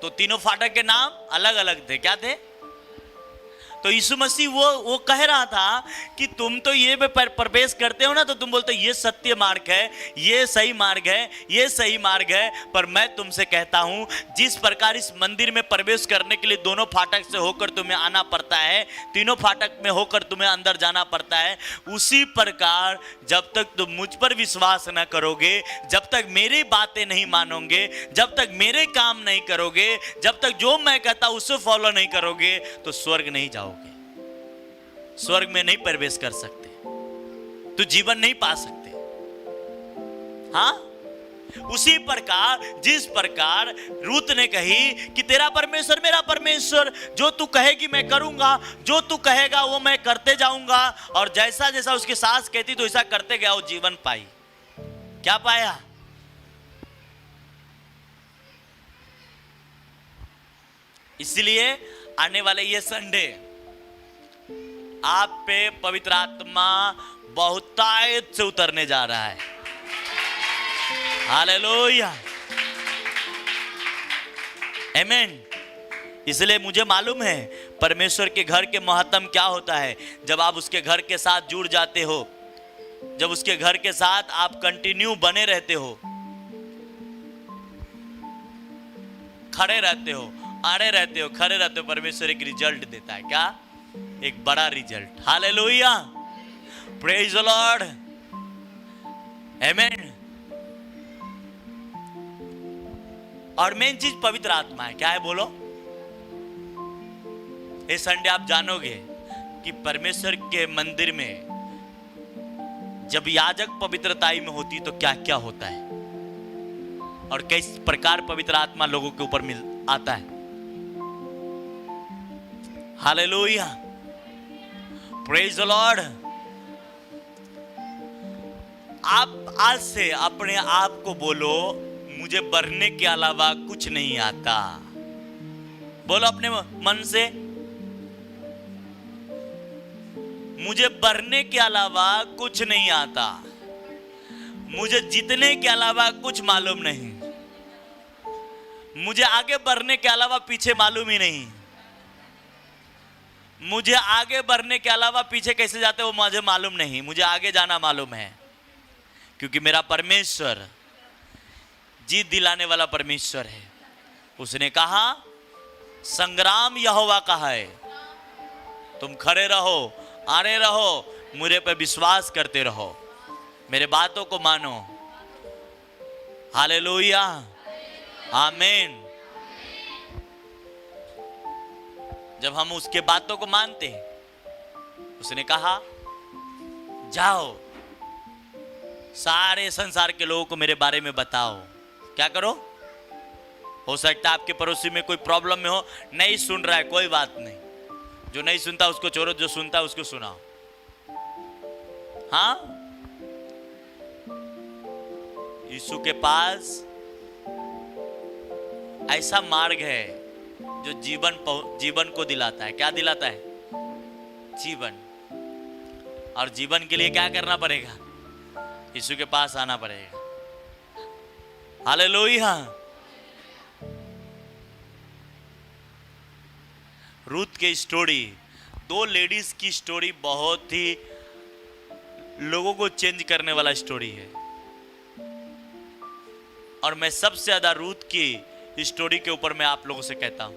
तो 3 फाटक के नाम अलग अलग थे। क्या थे? तो यीशु मसीह वो कह रहा था कि तुम तो ये प्रवेश करते हो ना, तो तुम बोलते हो ये सत्य मार्ग है, ये सही मार्ग है, ये सही मार्ग है। पर मैं तुमसे कहता हूं, जिस प्रकार इस मंदिर में प्रवेश करने के लिए दोनों फाटक से होकर तुम्हें आना पड़ता है, 3 फाटक में होकर तुम्हें अंदर जाना पड़ता है, उसी प्रकार जब तक तुम मुझ पर विश्वास न करोगे, जब तक मेरी बातें नहीं मानोगे, जब तक मेरे काम नहीं करोगे, जब तक जो मैं कहता हूं उसे फॉलो नहीं करोगे, तो स्वर्ग नहीं जाओगे, स्वर्ग में नहीं प्रवेश कर सकते, तो जीवन नहीं पा सकते। हाँ, उसी प्रकार जिस प्रकार रूत ने कही कि तेरा परमेश्वर मेरा परमेश्वर, जो तू कहेगी मैं करूंगा, जो तू कहेगा वो मैं करते जाऊंगा, और जैसा जैसा उसकी सास कहती तो ऐसा करते गया, वो जीवन पाई। क्या पाया? इसलिए आने वाले ये संडे आप पे पवित्र आत्मा बहुतायत से उतरने जा रहा है। हालेलुया, आमीन। इसलिए मुझे मालूम है परमेश्वर के घर के महत्व क्या होता है। जब आप उसके घर के साथ जुड़ जाते हो, जब उसके घर के साथ आप कंटिन्यू बने रहते हो, खड़े रहते हो, अड़े रहते हो, खड़े रहते हो, परमेश्वर एक रिजल्ट देता है। क्या? एक बड़ा result. Hallelujah, praise the Lord. Amen. और मेन चीज पवित्र आत्मा है। क्या है बोलो? इस संडे आप जानोगे कि परमेश्वर के मंदिर में जब याजक पवित्रताई में होती तो क्या क्या होता है और किस प्रकार पवित्र आत्मा लोगों के ऊपर मिल आता है। Hallelujah, praise the Lord. आप आज से अपने आप को बोलो, मुझे बढ़ने के अलावा कुछ नहीं आता। बोलो अपने मन से, मुझे बढ़ने के अलावा कुछ नहीं आता, मुझे जीतने के अलावा कुछ मालूम नहीं, मुझे आगे बढ़ने के अलावा पीछे मालूम ही नहीं, मुझे आगे बढ़ने के अलावा पीछे कैसे जाते वो मुझे मालूम नहीं, मुझे आगे जाना मालूम है, क्योंकि मेरा परमेश्वर जीत दिलाने वाला परमेश्वर है। उसने कहा संग्राम यहोवा का है, तुम खड़े रहो, आने रहो, मुझे पे विश्वास करते रहो, मेरे बातों को मानो। हालेलुया, आमीन। जब हम उसके बातों को मानते हैं, उसने कहा जाओ सारे संसार के लोगों को मेरे बारे में बताओ। क्या करो? हो सकता है आपके पड़ोसी में कोई प्रॉब्लम में हो, नहीं सुन रहा है, कोई बात नहीं, जो नहीं सुनता उसको छोड़ो, जो सुनता है उसको सुनाओ। हाँ, यीशु के पास ऐसा मार्ग है जो जीवन को दिलाता है। क्या दिलाता है? जीवन। और जीवन के लिए क्या करना पड़ेगा? यीशु के पास आना पड़ेगा। हालेलुया। रूथ की स्टोरी, दो लेडीज की स्टोरी बहुत ही लोगों को चेंज करने वाला स्टोरी है। और मैं सबसे ज्यादा रूथ की स्टोरी के ऊपर मैं आप लोगों से कहता हूं,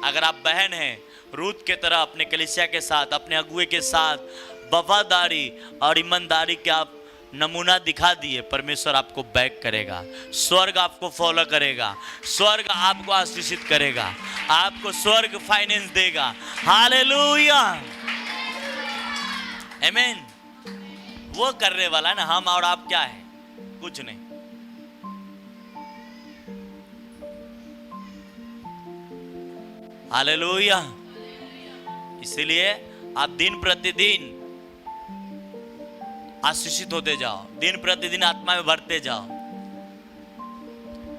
अगर आप बहन हैं, रूथ के तरह अपने कलीसिया के साथ, अपने अगुए के साथ वफादारी और ईमानदारी के आप नमूना दिखा दिए, परमेश्वर आपको बैक करेगा, स्वर्ग आपको फॉलो करेगा, स्वर्ग आपको आशीषित करेगा, आपको स्वर्ग फाइनेंस देगा। हालेलुया, आमीन। वो करने वाला है ना, हम और आप क्या है? कुछ नहीं। हालेलुया। इसलिए आप दिन प्रतिदिन आशीषित होते जाओ, दिन प्रतिदिन आत्मा में बढ़ते जाओ।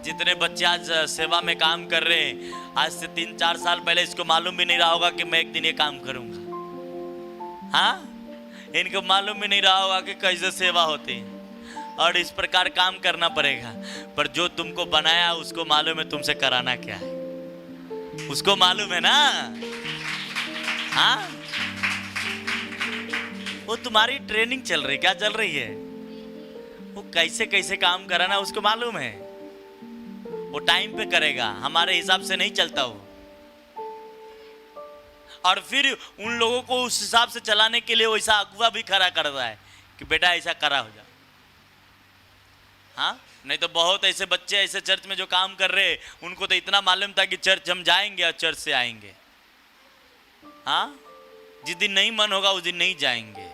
जितने बच्चे आज सेवा में काम कर रहे हैं, आज से 3-4 साल पहले इसको मालूम भी नहीं रहा होगा कि मैं एक दिन ये काम करूंगा। हाँ, इनको मालूम भी नहीं रहा होगा कि कैसे सेवा होती है, और इस प्रकार काम करना पड़ेगा। पर जो तुमको बनाया उसको मालूम है तुमसे कराना क्या है, उसको मालूम है ना। हाँ, वो तुम्हारी ट्रेनिंग चल रही, क्या चल रही है, वो कैसे कैसे काम कराना उसको मालूम है। वो टाइम पे करेगा, हमारे हिसाब से नहीं चलता वो। और फिर उन लोगों को उस हिसाब से चलाने के लिए वैसा अगुआ भी खड़ा करता है कि बेटा ऐसा करा हो जा। हाँ, नहीं तो बहुत ऐसे बच्चे ऐसे चर्च में जो काम कर रहे, उनको तो इतना मालूम था कि चर्च हम जाएंगे और चर्च से आएंगे। हाँ, जिस दिन नहीं मन होगा उस दिन नहीं जाएंगे,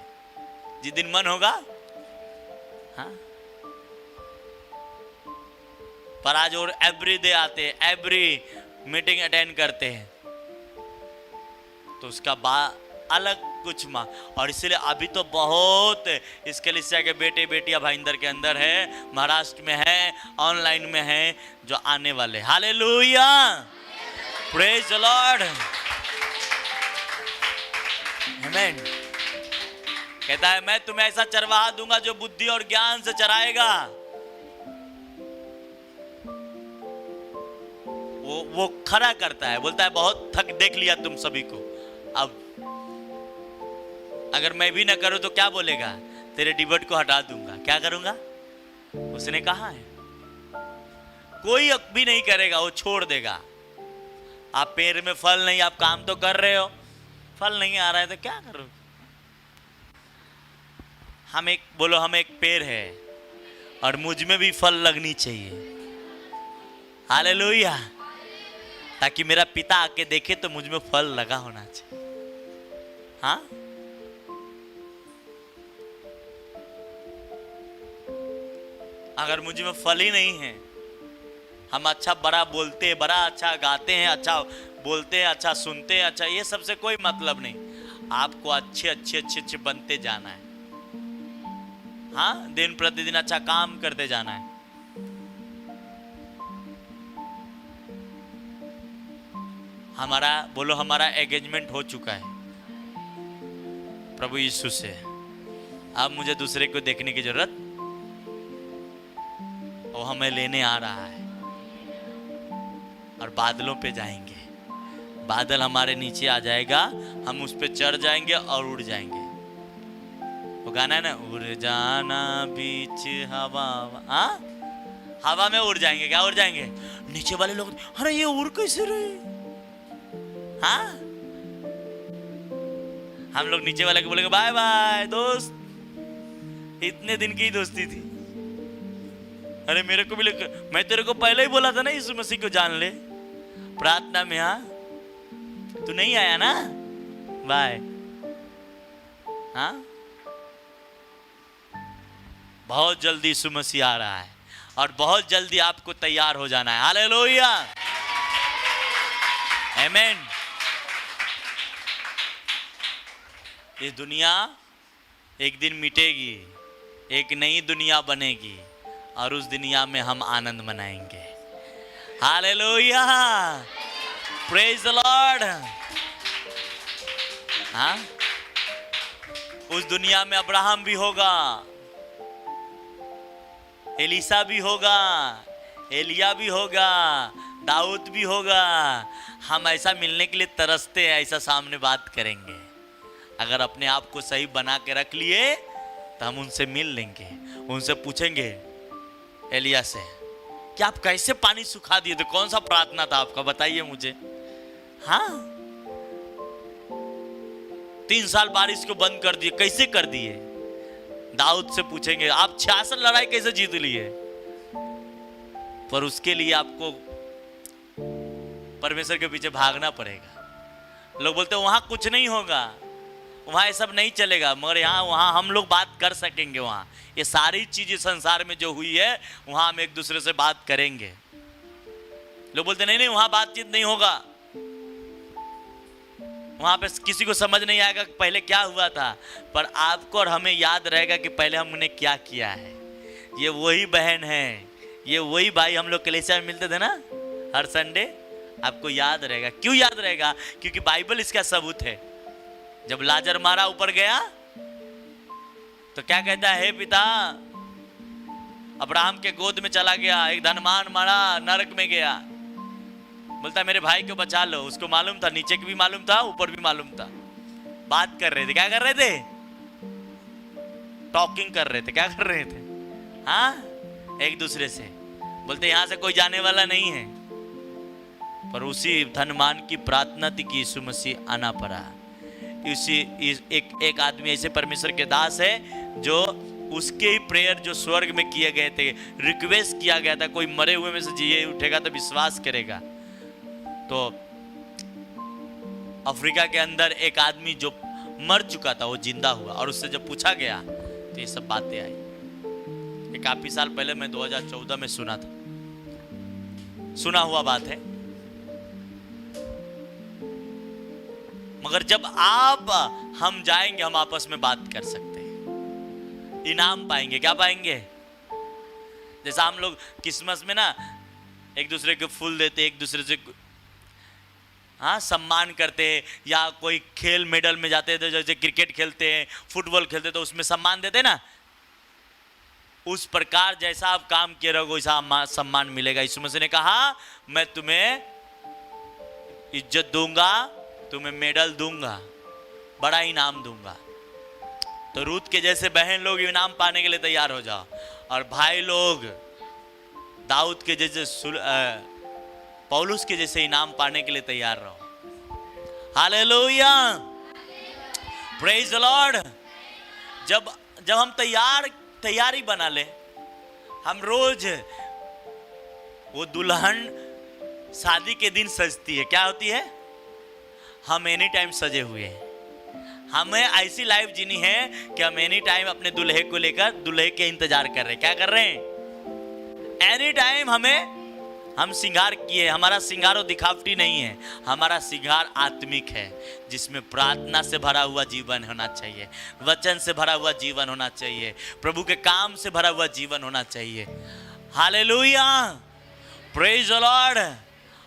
जिस दिन मन होगा। हाँ, पर आज और एवरी डे आते हैं, एवरी मीटिंग अटेंड करते हैं, तो उसका अलग कुछ माँ। और इसलिए अभी तो बहुत इस कलीसिया के बेटे बेटियां भाईंदर के अंदर है, महाराष्ट्र में है, ऑनलाइन में है, जो आने वाले। हालेलुया, प्रेज द लॉर्ड, आमीन। कहता है मैं तुम्हें ऐसा चरवाहा दूंगा जो बुद्धि और ज्ञान से चराएगा। वो खड़ा करता है, बोलता है बहुत थक देख लिया तुम सभी को, अब अगर मैं भी ना करूं तो क्या बोलेगा? तेरे डिबट को हटा दूंगा। क्या करूंगा? उसने कहा है कोई भी नहीं करेगा, वो छोड़ देगा। आप पेड़ में फल नहीं, आप काम तो कर रहे हो, फल नहीं आ रहा है तो क्या करो? हम एक पेड़ है और मुझ में भी फल लगनी चाहिए। हालेलुया। ताकि मेरा पिता आके देखे तो मुझ में फल लगा होना चाहिए। हाँ, अगर मुझ में फल ही नहीं है, हम अच्छा बड़ा बोलते हैं, बड़ा अच्छा गाते हैं, अच्छा बोलते हैं, अच्छा सुनते हैं, अच्छा, ये सबसे कोई मतलब नहीं। आपको अच्छे बनते जाना है। हाँ, दिन प्रतिदिन अच्छा काम करते जाना है। हमारा एंगेजमेंट हो चुका है प्रभु यीशु से। अब मुझे दूसरे को देखने की जरूरत, वो हमें लेने आ रहा है और बादलों पे जाएंगे। बादल हमारे नीचे आ जाएगा, हम उस पे चढ़ जाएंगे और उड़ जाएंगे। वो गाना है ना, उड़ जाना बीच हवा। हाँ, हवा में उड़ जाएंगे। क्या उड़ जाएंगे? नीचे वाले लोग, अरे ये उड़ कैसे रहे? हाँ, हम लोग नीचे वाले को बोलेंगे बाय बाय दोस्त, इतने दिन की दोस्ती थी। अरे मेरे को भी मैं तेरे को पहले ही बोला था ना यीशु मसीह को जान ले, प्रार्थना में। हाँ, तू नहीं आया ना, बाय। हाँ, बहुत जल्दी यीशु मसीह आ रहा है और बहुत जल्दी आपको तैयार हो जाना है। हालेलुया, आमीन। ये दुनिया एक दिन मिटेगी, एक नई दुनिया बनेगी और उस दुनिया में हम आनंद मनाएंगे। Hallelujah, praise the Lord. हाँ, उस दुनिया में अब्राहम भी होगा, एलिसा भी होगा, एलिया भी होगा, दाऊद भी होगा। हम ऐसा मिलने के लिए तरसते हैं, ऐसा सामने बात करेंगे। अगर अपने आप को सही बना के रख लिए तो हम उनसे मिल लेंगे, उनसे पूछेंगे एलिया से कि आप कैसे पानी सुखा दिए थे, कौन सा प्रार्थना था आपका, बताइए मुझे। हाँ, 3 साल बारिश को बंद कर दिए, कैसे कर दिए? दाऊद से पूछेंगे आप 66 लड़ाई कैसे जीत लिए? पर उसके लिए आपको परमेश्वर के पीछे भागना पड़ेगा। लोग बोलते हैं वहां कुछ नहीं होगा, वहां ये सब नहीं चलेगा, मगर वहां हम लोग बात कर सकेंगे। वहां ये सारी चीजें संसार में जो हुई है वहां हम एक दूसरे से बात करेंगे। लोग बोलते नहीं वहां बातचीत नहीं होगा, वहां पे किसी को समझ नहीं आएगा पहले क्या हुआ था। पर आपको और हमें याद रहेगा कि पहले हमने क्या किया है। ये वही बहन है, ये वही भाई, हम लोग कलीसिया में मिलते थे ना हर संडे। आपको याद रहेगा। क्यों याद रहेगा? क्योंकि बाइबल इसका सबूत है। जब लाजर मारा ऊपर गया तो क्या कहता है? हे पिता, अब्राहम के गोद में चला गया, एक धनवान मारा, नरक में गया। बोलता मेरे भाई को बचा लो। उसको मालूम था, नीचे की भी मालूम था, ऊपर भी मालूम था। बात कर रहे थे, क्या कर रहे थे? टॉकिंग कर रहे थे। क्या कर रहे थे? हाँ, एक दूसरे से। बोलते यहां से कोई जाने वाला नहीं है। पर उसी धनवान की प्रार्थना थी कि यीशु मसीह आना पड़ा। एक आदमी ऐसे परमेश्वर के दास है जो उसके ही प्रेयर जो स्वर्ग में किए गए थे, रिक्वेस्ट किया गया था, कोई मरे हुए में से जी उठेगा तो विश्वास करेगा। तो अफ्रीका के अंदर एक आदमी जो मर चुका था वो जिंदा हुआ, और उससे जब पूछा गया तो ये सब बातें आई। ये काफी साल पहले मैं 2014 में सुना था, सुना हुआ बात है। मगर जब हम जाएंगे, हम आपस में बात कर सकते हैं, इनाम पाएंगे। क्या पाएंगे? जैसा हम लोग क्रिसमस में ना एक दूसरे को फूल देते, एक दूसरे से हाँ सम्मान करते हैं, या कोई खेल मेडल में जाते हैं तो जैसे क्रिकेट खेलते हैं, फुटबॉल खेलते हैं तो उसमें सम्मान देते हैं ना, उस प्रकार जैसा आप काम किए रहोगे वैसा सम्मान मिलेगा। यीशु मसीह ने कहा मैं तुम्हें इज्जत दूंगा, तुम्हें मेडल दूंगा, बड़ा इनाम दूंगा। तो रूत के जैसे बहन लोग इनाम पाने के लिए तैयार हो जाओ, और भाई लोग दाऊद के जैसे पौलुस के जैसे इनाम पाने के लिए तैयार रहो। Hallelujah, praise the Lord. जब जब हम तैयारी बना ले, हम रोज, वो दुल्हन शादी के दिन सजती है, क्या होती है? हम एनी टाइम सजे हुए हैं। हमें ऐसी लाइफ जीनी है कि हम एनी टाइम अपने दूल्हे को लेकर दूल्हे के इंतजार कर रहे हैं। क्या कर रहे हैं? एनी टाइम हम श्रृंगार किए। हमारा श्रृंगार और दिखावटी नहीं है, हमारा श्रृंगार आत्मिक है, जिसमें प्रार्थना से भरा हुआ जीवन होना चाहिए, वचन से भरा हुआ जीवन होना चाहिए, प्रभु के काम से भरा हुआ जीवन होना चाहिए। Hallelujah, praise the Lord.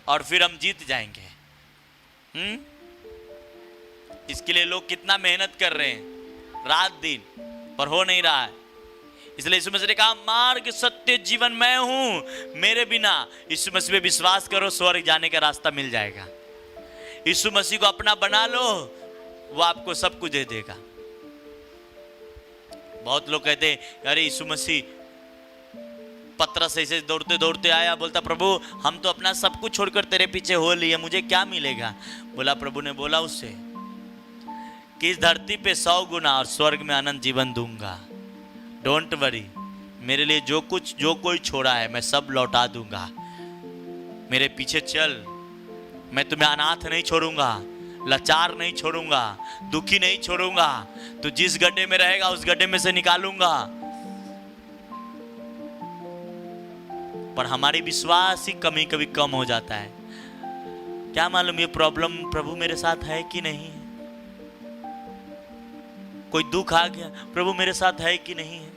और फिर हम जीत जाएंगे। इसके लिए लोग कितना मेहनत कर रहे हैं रात दिन, पर हो नहीं रहा है। इसलिए यीशु मसीह ने कहा, मार्ग सत्य जीवन मैं हूं, मेरे बिना यीशु मसीह पे विश्वास करो, स्वर्ग जाने का रास्ता मिल जाएगा। यीशु मसीह को अपना बना लो, वो आपको सब कुछ दे देगा। बहुत लोग कहते हैं, अरे यीशु मसीह पतरस ऐसे दौड़ते दौड़ते आया, बोलता प्रभु हम तो अपना सब कुछ छोड़कर तेरे पीछे हो लिए, मुझे क्या मिलेगा? बोला, प्रभु ने बोला उससे कि इस धरती पे 100 गुना और स्वर्ग में अनंत जीवन दूंगा। डोंट वरी, मेरे लिए जो कोई छोड़ा है मैं सब लौटा दूंगा। मेरे पीछे चल, मैं तुम्हें अनाथ नहीं छोड़ूंगा, लाचार नहीं छोड़ूंगा, दुखी नहीं छोड़ूंगा। तू जिस गड्ढे में रहेगा उस गड्ढे में से निकालूंगा। पर हमारी विश्वास ही कभी कम हो जाता है। क्या मालूम ये प्रॉब्लम प्रभु मेरे साथ है कि नहीं है? कोई दुख आ गया, प्रभु मेरे साथ है कि नहीं है?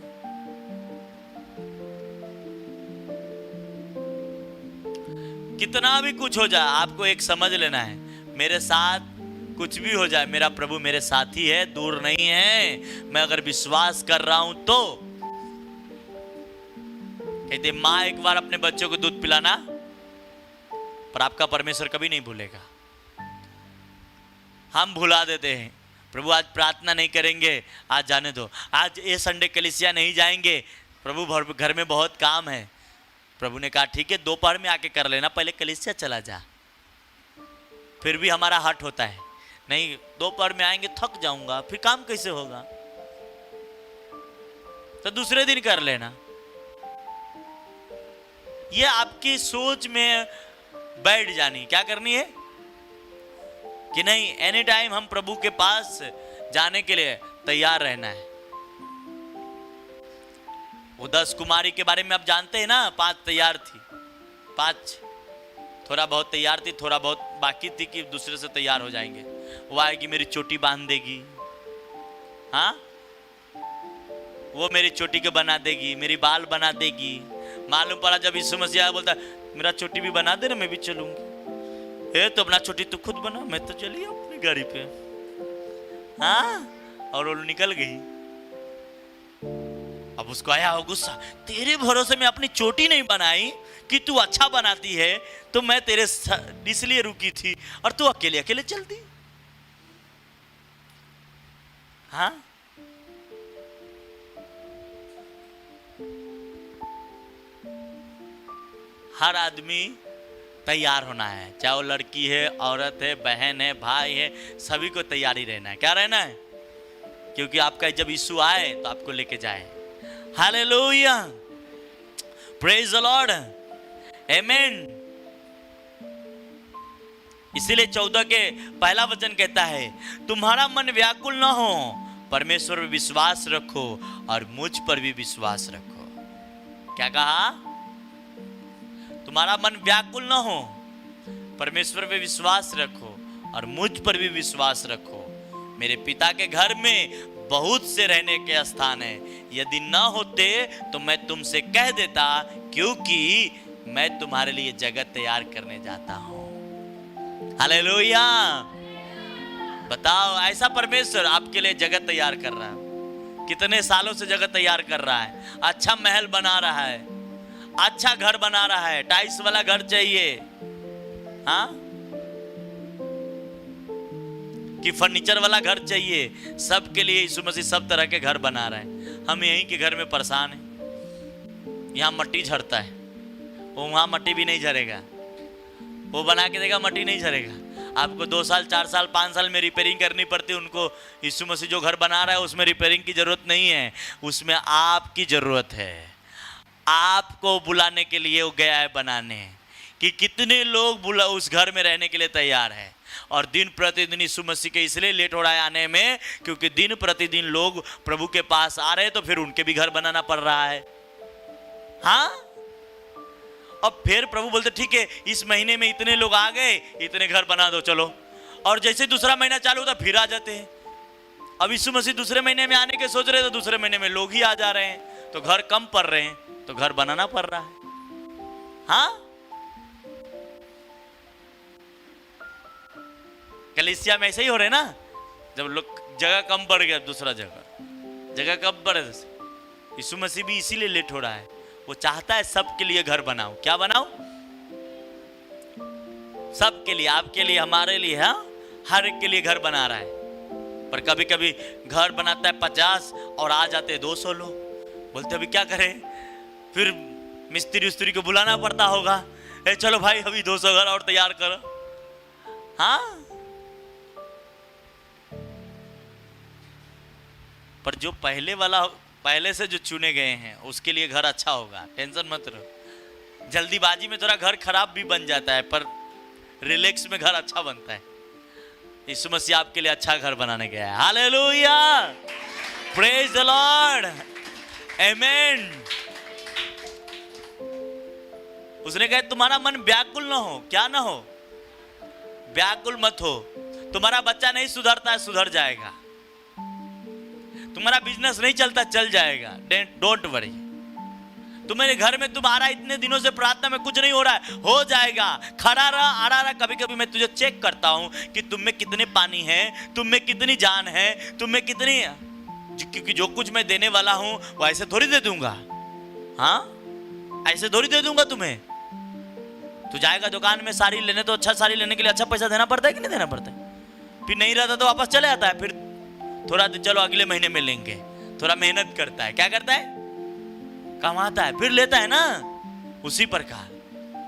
कितना भी कुछ हो जाए, आपको एक समझ लेना है, मेरे साथ कुछ भी हो जाए, मेरा प्रभु मेरे साथ ही है, दूर नहीं है। मैं अगर विश्वास कर रहा हूं तो। कहते माँ एक बार अपने बच्चों को दूध पिलाना, पर आपका परमेश्वर कभी नहीं भूलेगा। हम भुला देते हैं, प्रभु आज प्रार्थना नहीं करेंगे, आज जाने दो, आज ये संडे कलीसिया नहीं जाएंगे, प्रभु घर में बहुत काम है। प्रभु ने कहा ठीक है, दोपहर में आके कर लेना, पहले कलीसिया चला जा। फिर भी हमारा हट होता है, नहीं दोपहर में आएंगे थक जाऊंगा, फिर काम कैसे होगा, तो दूसरे दिन कर लेना। ये आपकी सोच में बैठ जानी, क्या करनी है कि नहीं, एनी टाइम हम प्रभु के पास जाने के लिए तैयार रहना है। वो 10 कुमारी के बारे में आप जानते हैं ना, 5 तैयार थी, 5 थोड़ा बहुत तैयार थी, थोड़ा बहुत बाकी थी कि दूसरे से तैयार हो जाएंगे। वो आएगी मेरी चोटी बांध देगी, हाँ वो मेरी चोटी के बना देगी, मेरी बाल बना देगी। मालूम पड़ा जब यीशु मसीह आया, बोलता मेरा चोटी भी बना दे ना, मैं भी चलूंगी। तो अपना चोटी तो खुद बना, मैं तो चली अपनी गाड़ी पे, हाँ। और वो निकल गई। अब उसको आया हो गुस्सा, तेरे भरोसे में अपनी चोटी नहीं बनाई कि तू अच्छा बनाती है, तो मैं तेरे इसलिए रुकी थी और तू अकेले अकेले चल दी, हाँ। हर आदमी तैयार होना है, चाहे वो लड़की है, औरत है, बहन है, भाई है, सभी को तैयारी रहना है। क्या रहना है? क्योंकि आपका जब यीशु आए तो आपको लेके जाए। हालेलुया, प्रेज द लॉर्ड, आमेन। इसीलिए 14 के पहला वचन कहता है, तुम्हारा मन व्याकुल ना हो, परमेश्वर पर विश्वास रखो और मुझ पर भी विश्वास रखो। क्या कहा? तुम्हारा मन व्याकुल ना हो, परमेश्वर पे विश्वास रखो और मुझ पर भी विश्वास रखो। मेरे पिता के घर में बहुत से रहने के स्थान है, यदि ना होते तो मैं तुमसे कह देता, क्योंकि मैं तुम्हारे लिए जगह तैयार करने जाता हूं। हालेलुया। बताओ, ऐसा परमेश्वर आपके लिए जगह तैयार कर रहा है। कितने सालों से जगह तैयार कर रहा है, अच्छा महल बना रहा है, अच्छा घर बना रहा है, टाइल्स वाला घर चाहिए, हाँ, कि फर्नीचर वाला घर चाहिए, सबके लिए यीशु मसीह सब तरह के घर बना रहा है। हम यहीं के घर में परेशान हैं, यहाँ मट्टी झड़ता है, वो वहाँ मट्टी भी नहीं झड़ेगा, वो बना के देगा मट्टी नहीं झड़ेगा। आपको 2 साल 4 साल 5 साल में रिपेयरिंग करनी पड़ती, उनको यीशु मसीह जो घर बना रहा है उसमें रिपेयरिंग की जरूरत नहीं है, उसमें आपकी जरूरत है। आपको बुलाने के लिए वो गया है बनाने, कि कितने लोग उस घर में रहने के लिए तैयार है। और दिन प्रतिदिन यीशु मसीह के इसलिए लेट हो रहा है आने में, क्योंकि दिन प्रतिदिन लोग प्रभु के पास आ रहे हैं, तो फिर उनके भी घर बनाना पड़ रहा है। हाँ, अब फिर प्रभु बोलते ठीक है, इस महीने में इतने लोग आ गए, इतने घर बना दो चलो। और जैसे दूसरा महीना चालू होता फिर आ जाते हैं। अब यीशु मसीह दूसरे महीने में आने के सोच रहे, तो दूसरे महीने में लोग ही आ जा रहे हैं, तो घर कम पड़ रहे हैं, तो घर बनाना पड़ रहा है। हाँ, कलीसिया में ऐसे ही हो रहे ना, जब लोग जगह कम पड़ गया, दूसरा जगह कम पड़े। यीशु मसीह भी इसीलिए लेट हो रहा है, वो चाहता है सबके लिए घर बनाओ। क्या बनाओ? सबके लिए, आपके लिए, हमारे लिए, हाँ, हर एक के लिए घर बना रहा है। पर कभी कभी घर बनाता है 50 और आ जाते हैं 200 लोग। बोलते अभी क्या करें, फिर मिस्त्री उस्त्री को बुलाना पड़ता होगा, चलो भाई अभी 200 घर और तैयार करो। हाँ, पर जो पहले से जो चुने गए हैं उसके लिए घर अच्छा होगा, टेंशन मत रहो। जल्दीबाजी में थोड़ा घर खराब भी बन जाता है, पर रिलैक्स में घर अच्छा बनता है। यीशु मसीह आपके लिए अच्छा घर बनाने गया है। हालेलुया, प्रेज द लॉर्ड, आमेन। उसने कहा तुम्हारा मन व्याकुल ना हो। क्या ना हो? व्याकुल मत हो। तुम्हारा बच्चा नहीं सुधरता है, सुधर जाएगा। तुम्हारा बिजनेस नहीं चलता, चल जाएगा, डोंट वरी। तुम्हारे घर में तुम्हारा इतने दिनों से प्रार्थना में कुछ नहीं हो रहा है, हो जाएगा। खड़ा रहा, आड़ा रहा। कभी कभी मैं तुझे चेक करता हूं कि तुम में कितने पानी है, तुम में कितनी जान है, तुम में कितनी, क्योंकि जो कुछ मैं देने वाला हूं वो ऐसे थोड़ी दे दूंगा। हाँ, ऐसे थोड़ी दे दूंगा तुम्हें। तू जाएगा दुकान में साड़ी लेने, तो अच्छा साड़ी लेने के लिए अच्छा पैसा देना पड़ता है कि नहीं देना पड़ता है? फिर नहीं रहता तो वापस चले आता है, फिर थोड़ा चलो अगले महीने में लेंगे। थोड़ा मेहनत करता है, क्या करता है, कमाता है, फिर लेता है ना। उसी प्रकार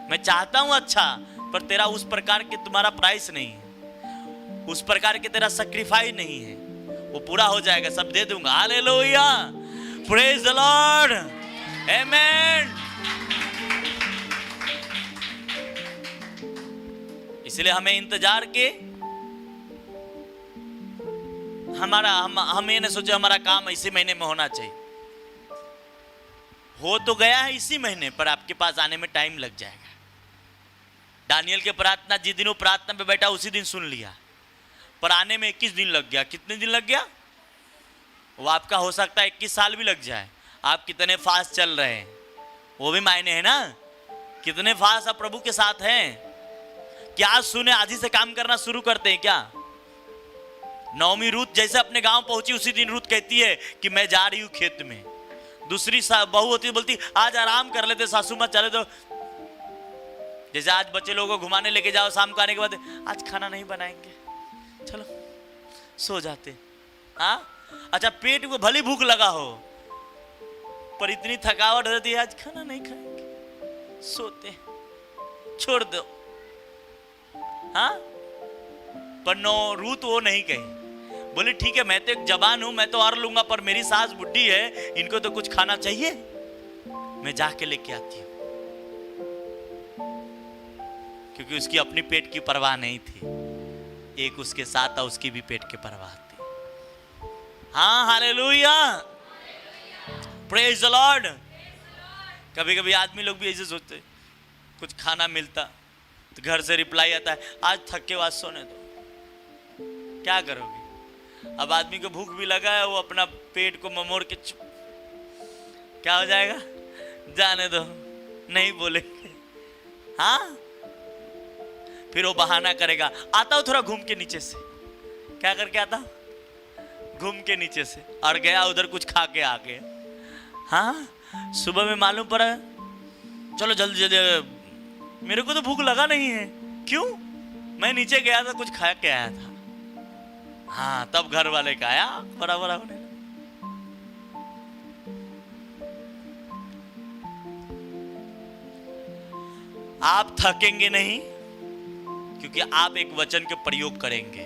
मैं चाहता हूं अच्छा, पर तेरा उस प्रकार के तुम्हारा प्राइस नहीं है, उस प्रकार के तेरा सैक्रिफाइस नहीं है। वो पूरा हो जाएगा, सब दे दूंगा। हालेलुया, प्रेज द लॉर्ड, आमेन। इसलिए हमें इंतजार के, हम ये न सोचे हमारा काम इसी महीने में होना चाहिए। हो तो गया है इसी महीने, पर आपके पास आने में टाइम लग जाएगा। दानियल के प्रार्थना, जिस दिन वो प्रार्थना पे बैठा उसी दिन सुन लिया, पर आने में 21 दिन लग गया। कितने दिन लग गया? वो आपका हो सकता है 21 साल भी लग जाए। आप कितने फास्ट चल रहे हैं वो भी मायने है ना। कितने फास्ट आप प्रभु के साथ हैं। क्या आज सुने, आज ही से काम करना शुरू करते हैं क्या? नौमी रूत जैसे अपने गांव पहुंची, उसी दिन रूत कहती है कि मैं जा रही हूं खेत में। दूसरी बहू होती है, बोलती आज आराम कर लेते, सासू मां चले तो। जैसे आज बच्चे लोगों को घुमाने लेके जाओ, शाम को आने के बाद आज खाना नहीं बनाएंगे, चलो सो जाते। हाँ, अच्छा पेट को भली भूख लगा हो, पर इतनी थकावट रहती है, आज खाना नहीं खाएंगे, सोते, छोड़ दो। हाँ, पर नो, रूत वो नहीं कही। बोले ठीक है, मैं तो एक जवान हूं, मैं तो और लूंगा, पर मेरी सास बुढ़ी है, इनको तो कुछ खाना चाहिए, मैं जाके लेके आती हूं। क्योंकि उसकी अपनी पेट की परवाह नहीं थी, एक उसके साथ था, उसकी भी पेट की परवाह थी। हाँ, हालेलुया, प्रेज द लॉर्ड। कभी कभी आदमी लोग भी ऐसे सोचते, कुछ खाना मिलता तो घर से रिप्लाई आता है आज थक के बाद सोने दो। क्या करोगे? अब आदमी को भूख भी लगा है, वो अपना पेट को ममोड़ के चुप, क्या हो जाएगा? जाने दो, नहीं बोलेंगे। हाँ, फिर वो बहाना करेगा, आता हूं थोड़ा घूम के नीचे से। क्या करके आता? घूम के नीचे से, और गया उधर कुछ खा के आ गया। हाँ, सुबह में मालूम पड़ा, चलो जल्दी जल्दी, मेरे को तो भूख लगा नहीं है। क्यों? मैं नीचे गया था, कुछ खा के आया था। हाँ, तब घर वाले का आया बराबर होने। आप थकेंगे नहीं, क्योंकि आप एक वचन के प्रयोग करेंगे।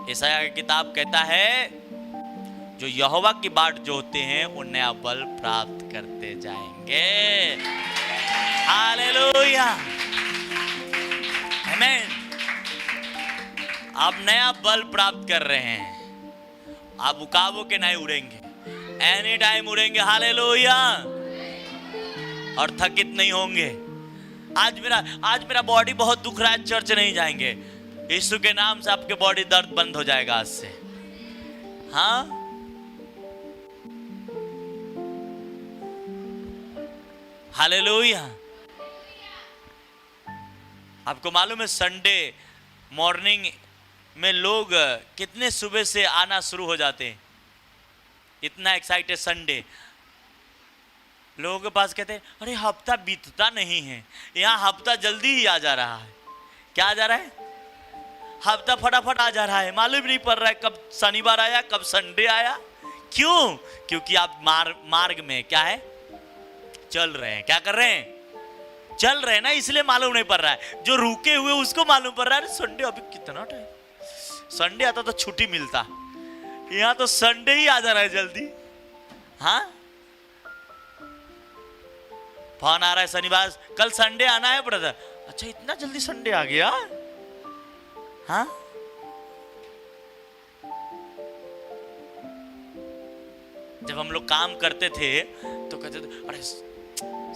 यशायाह की किताब कहता है जो यहोवा की बाट जोहते हैं वो नया बल प्राप्त करते जाएंगे। हालेलुया, आमीन। आप नया बल प्राप्त कर रहे हैं, आप उकाबों के नहीं उड़ेंगे, एनी टाइम उड़ेंगे। हालेलुया, और थकित नहीं होंगे। आज मेरा बॉडी बहुत दुख रहा है, चर्च नहीं जाएंगे। यीशु के नाम से आपके बॉडी दर्द बंद हो जाएगा आज से। हाँ, हालेलुया। आपको मालूम है संडे मॉर्निंग में लोग कितने सुबह से आना शुरू हो जाते हैं, इतना एक्साइटेड संडे। लोगों के पास कहते हैं अरे हफ्ता बीतता नहीं है, यहाँ हफ्ता जल्दी ही आ जा रहा है। क्या आ जा रहा है? हफ्ता फटाफट आ जा रहा है, मालूम नहीं पड़ रहा है कब शनिवार आया कब संडे आया। क्यों? क्योंकि आप मार्ग में क्या है, चल रहे हैं। क्या कर रहे हैं? चल रहे हैं ना, इसलिए मालूम नहीं पड़ रहा है। जो रुके हुए उसको मालूम पड़ रहा है संडे अभी कितना टाइम, संडे आता तो छुट्टी मिलता, यहाँ तो संडे ही आ जा रहा है जल्दी। हाँ, फोन आ रहा है शनिवार कल संडे आना है ब्रदर। अच्छा इतना जल्दी संडे आ गया। हाँ, जब हम लोग काम करते थे तो कहते थे अरे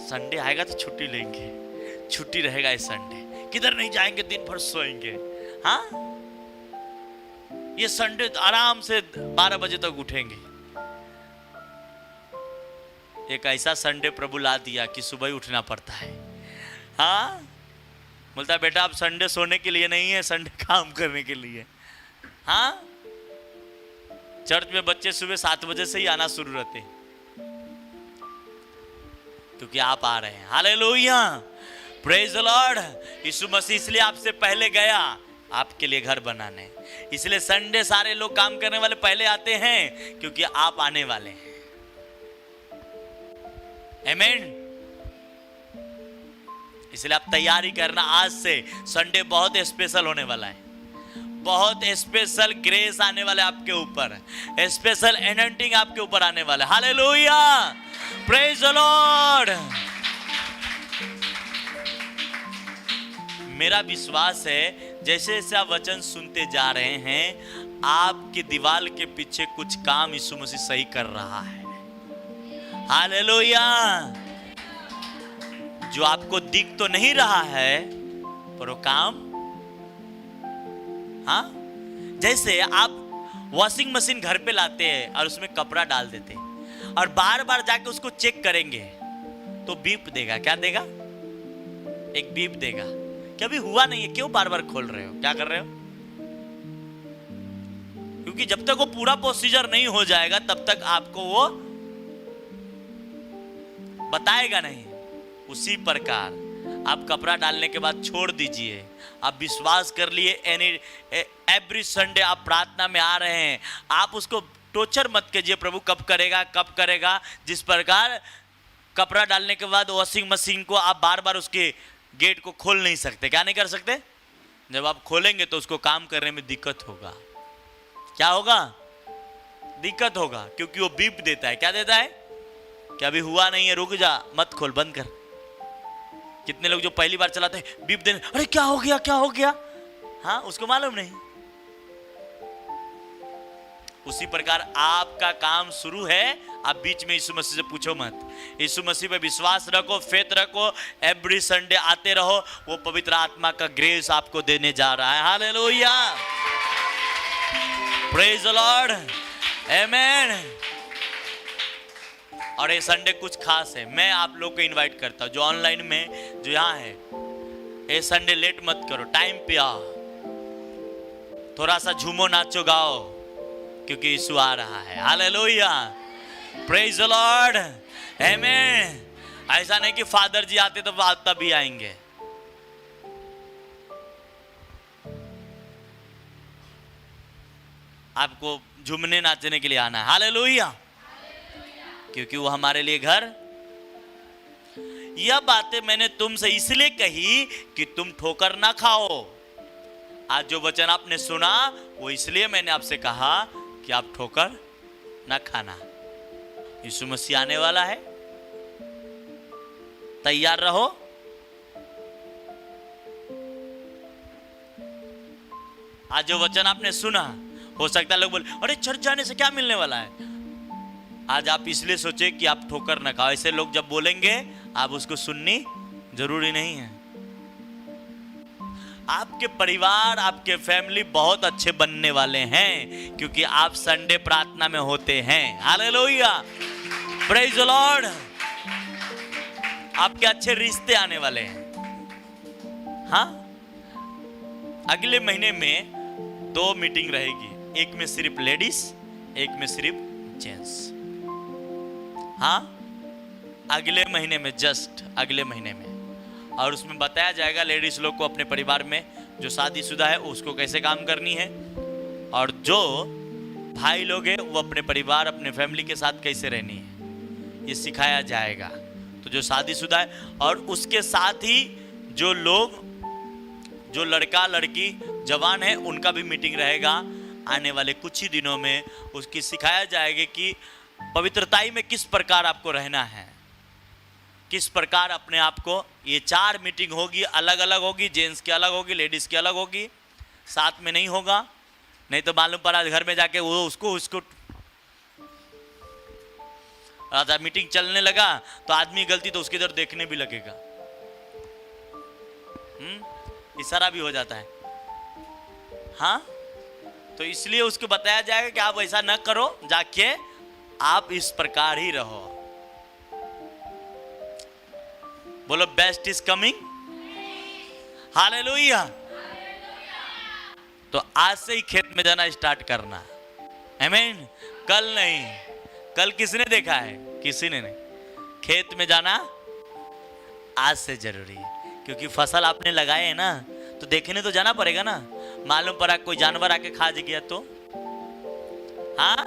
संडे आएगा तो छुट्टी लेंगे, छुट्टी रहेगा इस संडे, किधर नहीं जाएंगे, दिन भर सोएंगे। हाँ, ये संडे आराम से 12 बजे तक उठेंगे। एक ऐसा संडे प्रभु ला दिया कि सुबह ही उठना पड़ता है। हाँ, बोलता है बेटा आप संडे सोने के लिए नहीं है, संडे काम करने के लिए। हाँ, चर्च में बच्चे सुबह 7 बजे से ही आना शुरू रहते हैं क्योंकि आप आ रहे हैं। Hallelujah, praise the Lord. Yeshu Masih इसलिए आपसे पहले गया आपके लिए घर बनाने, इसलिए संडे सारे लोग काम करने वाले पहले आते हैं क्योंकि आप आने वाले हैं। आमीन। इसलिए आप तैयारी करना आज से। संडे बहुत स्पेशल होने वाला है, बहुत स्पेशल ग्रेस आने वाले आपके ऊपर, स्पेशल एनॉइंटिंग आपके ऊपर आने वाला है। Hallelujah, praise the Lord. मेरा विश्वास है जैसे जैसे आप वचन सुनते जा रहे हैं आपकी दीवार के पीछे कुछ काम यीशु मसीह सही कर रहा है। हालेलुया, जो आपको दिख तो नहीं रहा है पर वो काम। हाँ, जैसे आप वॉशिंग मशीन घर पे लाते हैं और उसमें कपड़ा डाल देते हैं और बार बार जाके उसको चेक करेंगे तो बीप देगा। क्या देगा? एक बीप देगा कि अभी हुआ नहीं है, क्यों बार बार खोल रहे हो, क्या कर रहे हो? क्योंकि जब तक वो पूरा प्रोसीजर नहीं हो जाएगा तब तक आपको वो बताएगा नहीं। उसी प्रकार आप कपड़ा डालने के बाद छोड़ दीजिए। आप विश्वास कर लिए एवरी संडे आप प्रार्थना में आ रहे हैं, आप उसको टोचर मत कीजिए प्रभु कब करेगा कब करेगा। जिस प्रकार कपड़ा डालने के बाद वॉशिंग मशीन को आप बार बार उसके गेट को खोल नहीं सकते। क्या नहीं कर सकते? जब आप खोलेंगे तो उसको काम करने में दिक्कत होगा। क्या होगा? दिक्कत होगा, क्योंकि वो बीप देता है। क्या देता है? कि अभी हुआ नहीं है, रुक जा, मत खोल, बंद कर। कितने लोग जो पहली बार चलाते हैं बीप देने, अरे क्या हो गया क्या हो गया। हाँ, उसको मालूम नहीं। उसी प्रकार आपका काम शुरू है, आप बीच में यीशु मसीह से पूछो मत। यीशु मसीह पे विश्वास रखो, फेथ रखो, एवरी संडे आते रहो। वो पवित्र आत्मा का ग्रेस आपको देने जा रहा है। Hallelujah, praise the Lord, amen. और ये संडे कुछ खास है, मैं आप लोग को इनवाइट करता हूँ जो ऑनलाइन में जो यहाँ है, ये संडे लेट मत करो, टाइम पे आओ, थोड़ा सा झूमो नाचो गाओ, क्योंकि यीशु आ रहा है। हालेलुया, प्रेज द लॉर्ड, आमेन। ऐसा नहीं कि फादर जी आते तो तभी आएंगे। आपको झूमने नाचने के लिए आना है। हालेलुया, क्योंकि वो हमारे लिए घर। यह बातें मैंने तुमसे इसलिए कही कि तुम ठोकर ना खाओ। आज जो वचन आपने सुना वो इसलिए मैंने आपसे कहा कि आप ठोकर ना खाना। यीशु मसीह आने वाला है, तैयार रहो। आज जो वचन आपने सुना, हो सकता है लोग बोले अरे चर्च जाने से क्या मिलने वाला है। आज आप इसलिए सोचे कि आप ठोकर ना खाओ। ऐसे लोग जब बोलेंगे आप उसको सुननी जरूरी नहीं है। आपके परिवार, आपके फैमिली बहुत अच्छे बनने वाले हैं क्योंकि आप संडे प्रार्थना में होते हैं। Hallelujah, praise the Lord. आपके अच्छे रिश्ते आने वाले हैं। हाँ, अगले महीने में 2 मीटिंग रहेगी, एक में सिर्फ लेडीज, एक में सिर्फ जेंट्स। हाँ, अगले महीने में, जस्ट अगले महीने में। और उसमें बताया जाएगा लेडीज लोग को अपने परिवार में जो शादीशुदा है उसको कैसे काम करनी है, और जो भाई लोग हैं वो अपने परिवार, अपने फैमिली के साथ कैसे रहनी है, ये सिखाया जाएगा। तो जो शादीशुदा है, और उसके साथ ही जो लोग, जो लड़का लड़की जवान है, उनका भी मीटिंग रहेगा आने वाले कुछ ही दिनों में। उसकी सिखाया जाएगा कि पवित्रताई में किस प्रकार आपको रहना है, किस प्रकार अपने आप को। ये 4 मीटिंग होगी, अलग अलग होगी, जेंट्स की अलग होगी, लेडीज की अलग होगी, साथ में नहीं होगा। नहीं तो मालूम पड़ा घर में जाके वो उसको आधा मीटिंग चलने लगा तो आदमी गलती तो उसके इधर देखने भी लगेगा, इशारा भी हो जाता है। हाँ, तो इसलिए उसको बताया जाएगा कि आप ऐसा न करो, जाके आप इस प्रकार ही रहो। बोलो बेस्ट इज कमिंग। हालेलुया। तो आज से ही खेत में जाना स्टार्ट करना। आमीन। कल नहीं, कल किसने देखा है? किसी ने नहीं। खेत में जाना आज से जरूरी है, क्योंकि फसल आपने लगाए है ना, तो देखने तो जाना पड़ेगा ना। मालूम पड़ा कोई जानवर आके खा गया तो, हाँ,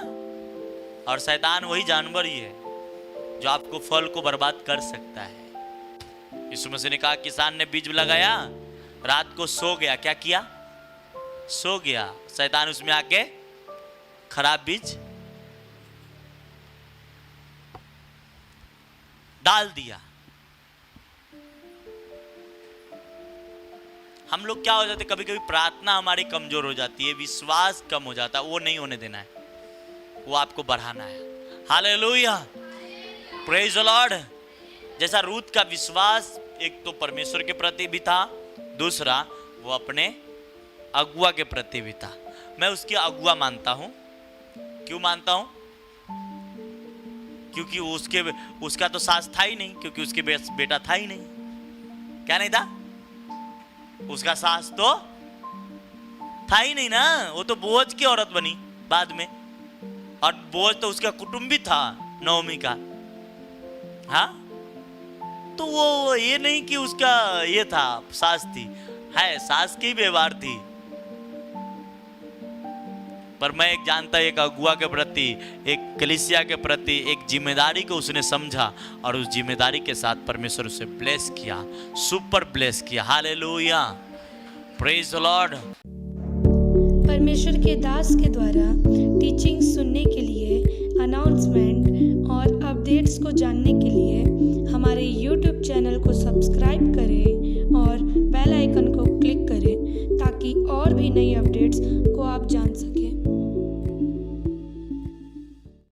और शैतान वही जानवर ही है जो आपको फल को बर्बाद कर सकता है। यीशु मसीह ने कहा किसान ने बीज लगाया, रात को सो गया, क्या किया? सो गया। शैतान उसमें आके खराब बीज डाल दिया। हम लोग क्या हो जाते, कभी कभी प्रार्थना हमारी कमजोर हो जाती है, विश्वास कम हो जाता है। वो नहीं होने देना है, वो आपको बढ़ाना है। Hallelujah, praise the Lord. जैसा रूत का विश्वास एक तो परमेश्वर के प्रति भी था, दूसरा वो अपने अगुआ के प्रति भी था। मैं उसकी अगुआ मानता हूं। क्यों मानता हूं? क्योंकि उसका तो सास था ही नहीं, क्योंकि उसके बेटा था ही नहीं। क्या नहीं था? उसका सास तो था ही नहीं ना, वो तो बोझ की औरत बनी बाद में, और बोझ तो उसका कुटुंबी था, नवमी का। हाँ, तो वो ये नहीं कि उसका ये था, सास थी, है सास की व्यवहार थी। पर मैं एक जानता, एक अगुआ के प्रति, एक कलीसिया के प्रति एक जिम्मेदारी को उसने समझा, और उस जिम्मेदारी के साथ परमेश्वर उसे ब्लेस किया, सुपर ब्लेस किया। Hallelujah, praise the Lord. परमेश्वर के दास के द्वारा टीचिंग सुनने के लिए, अनाउंसमेंट और अपडेट्स को जानने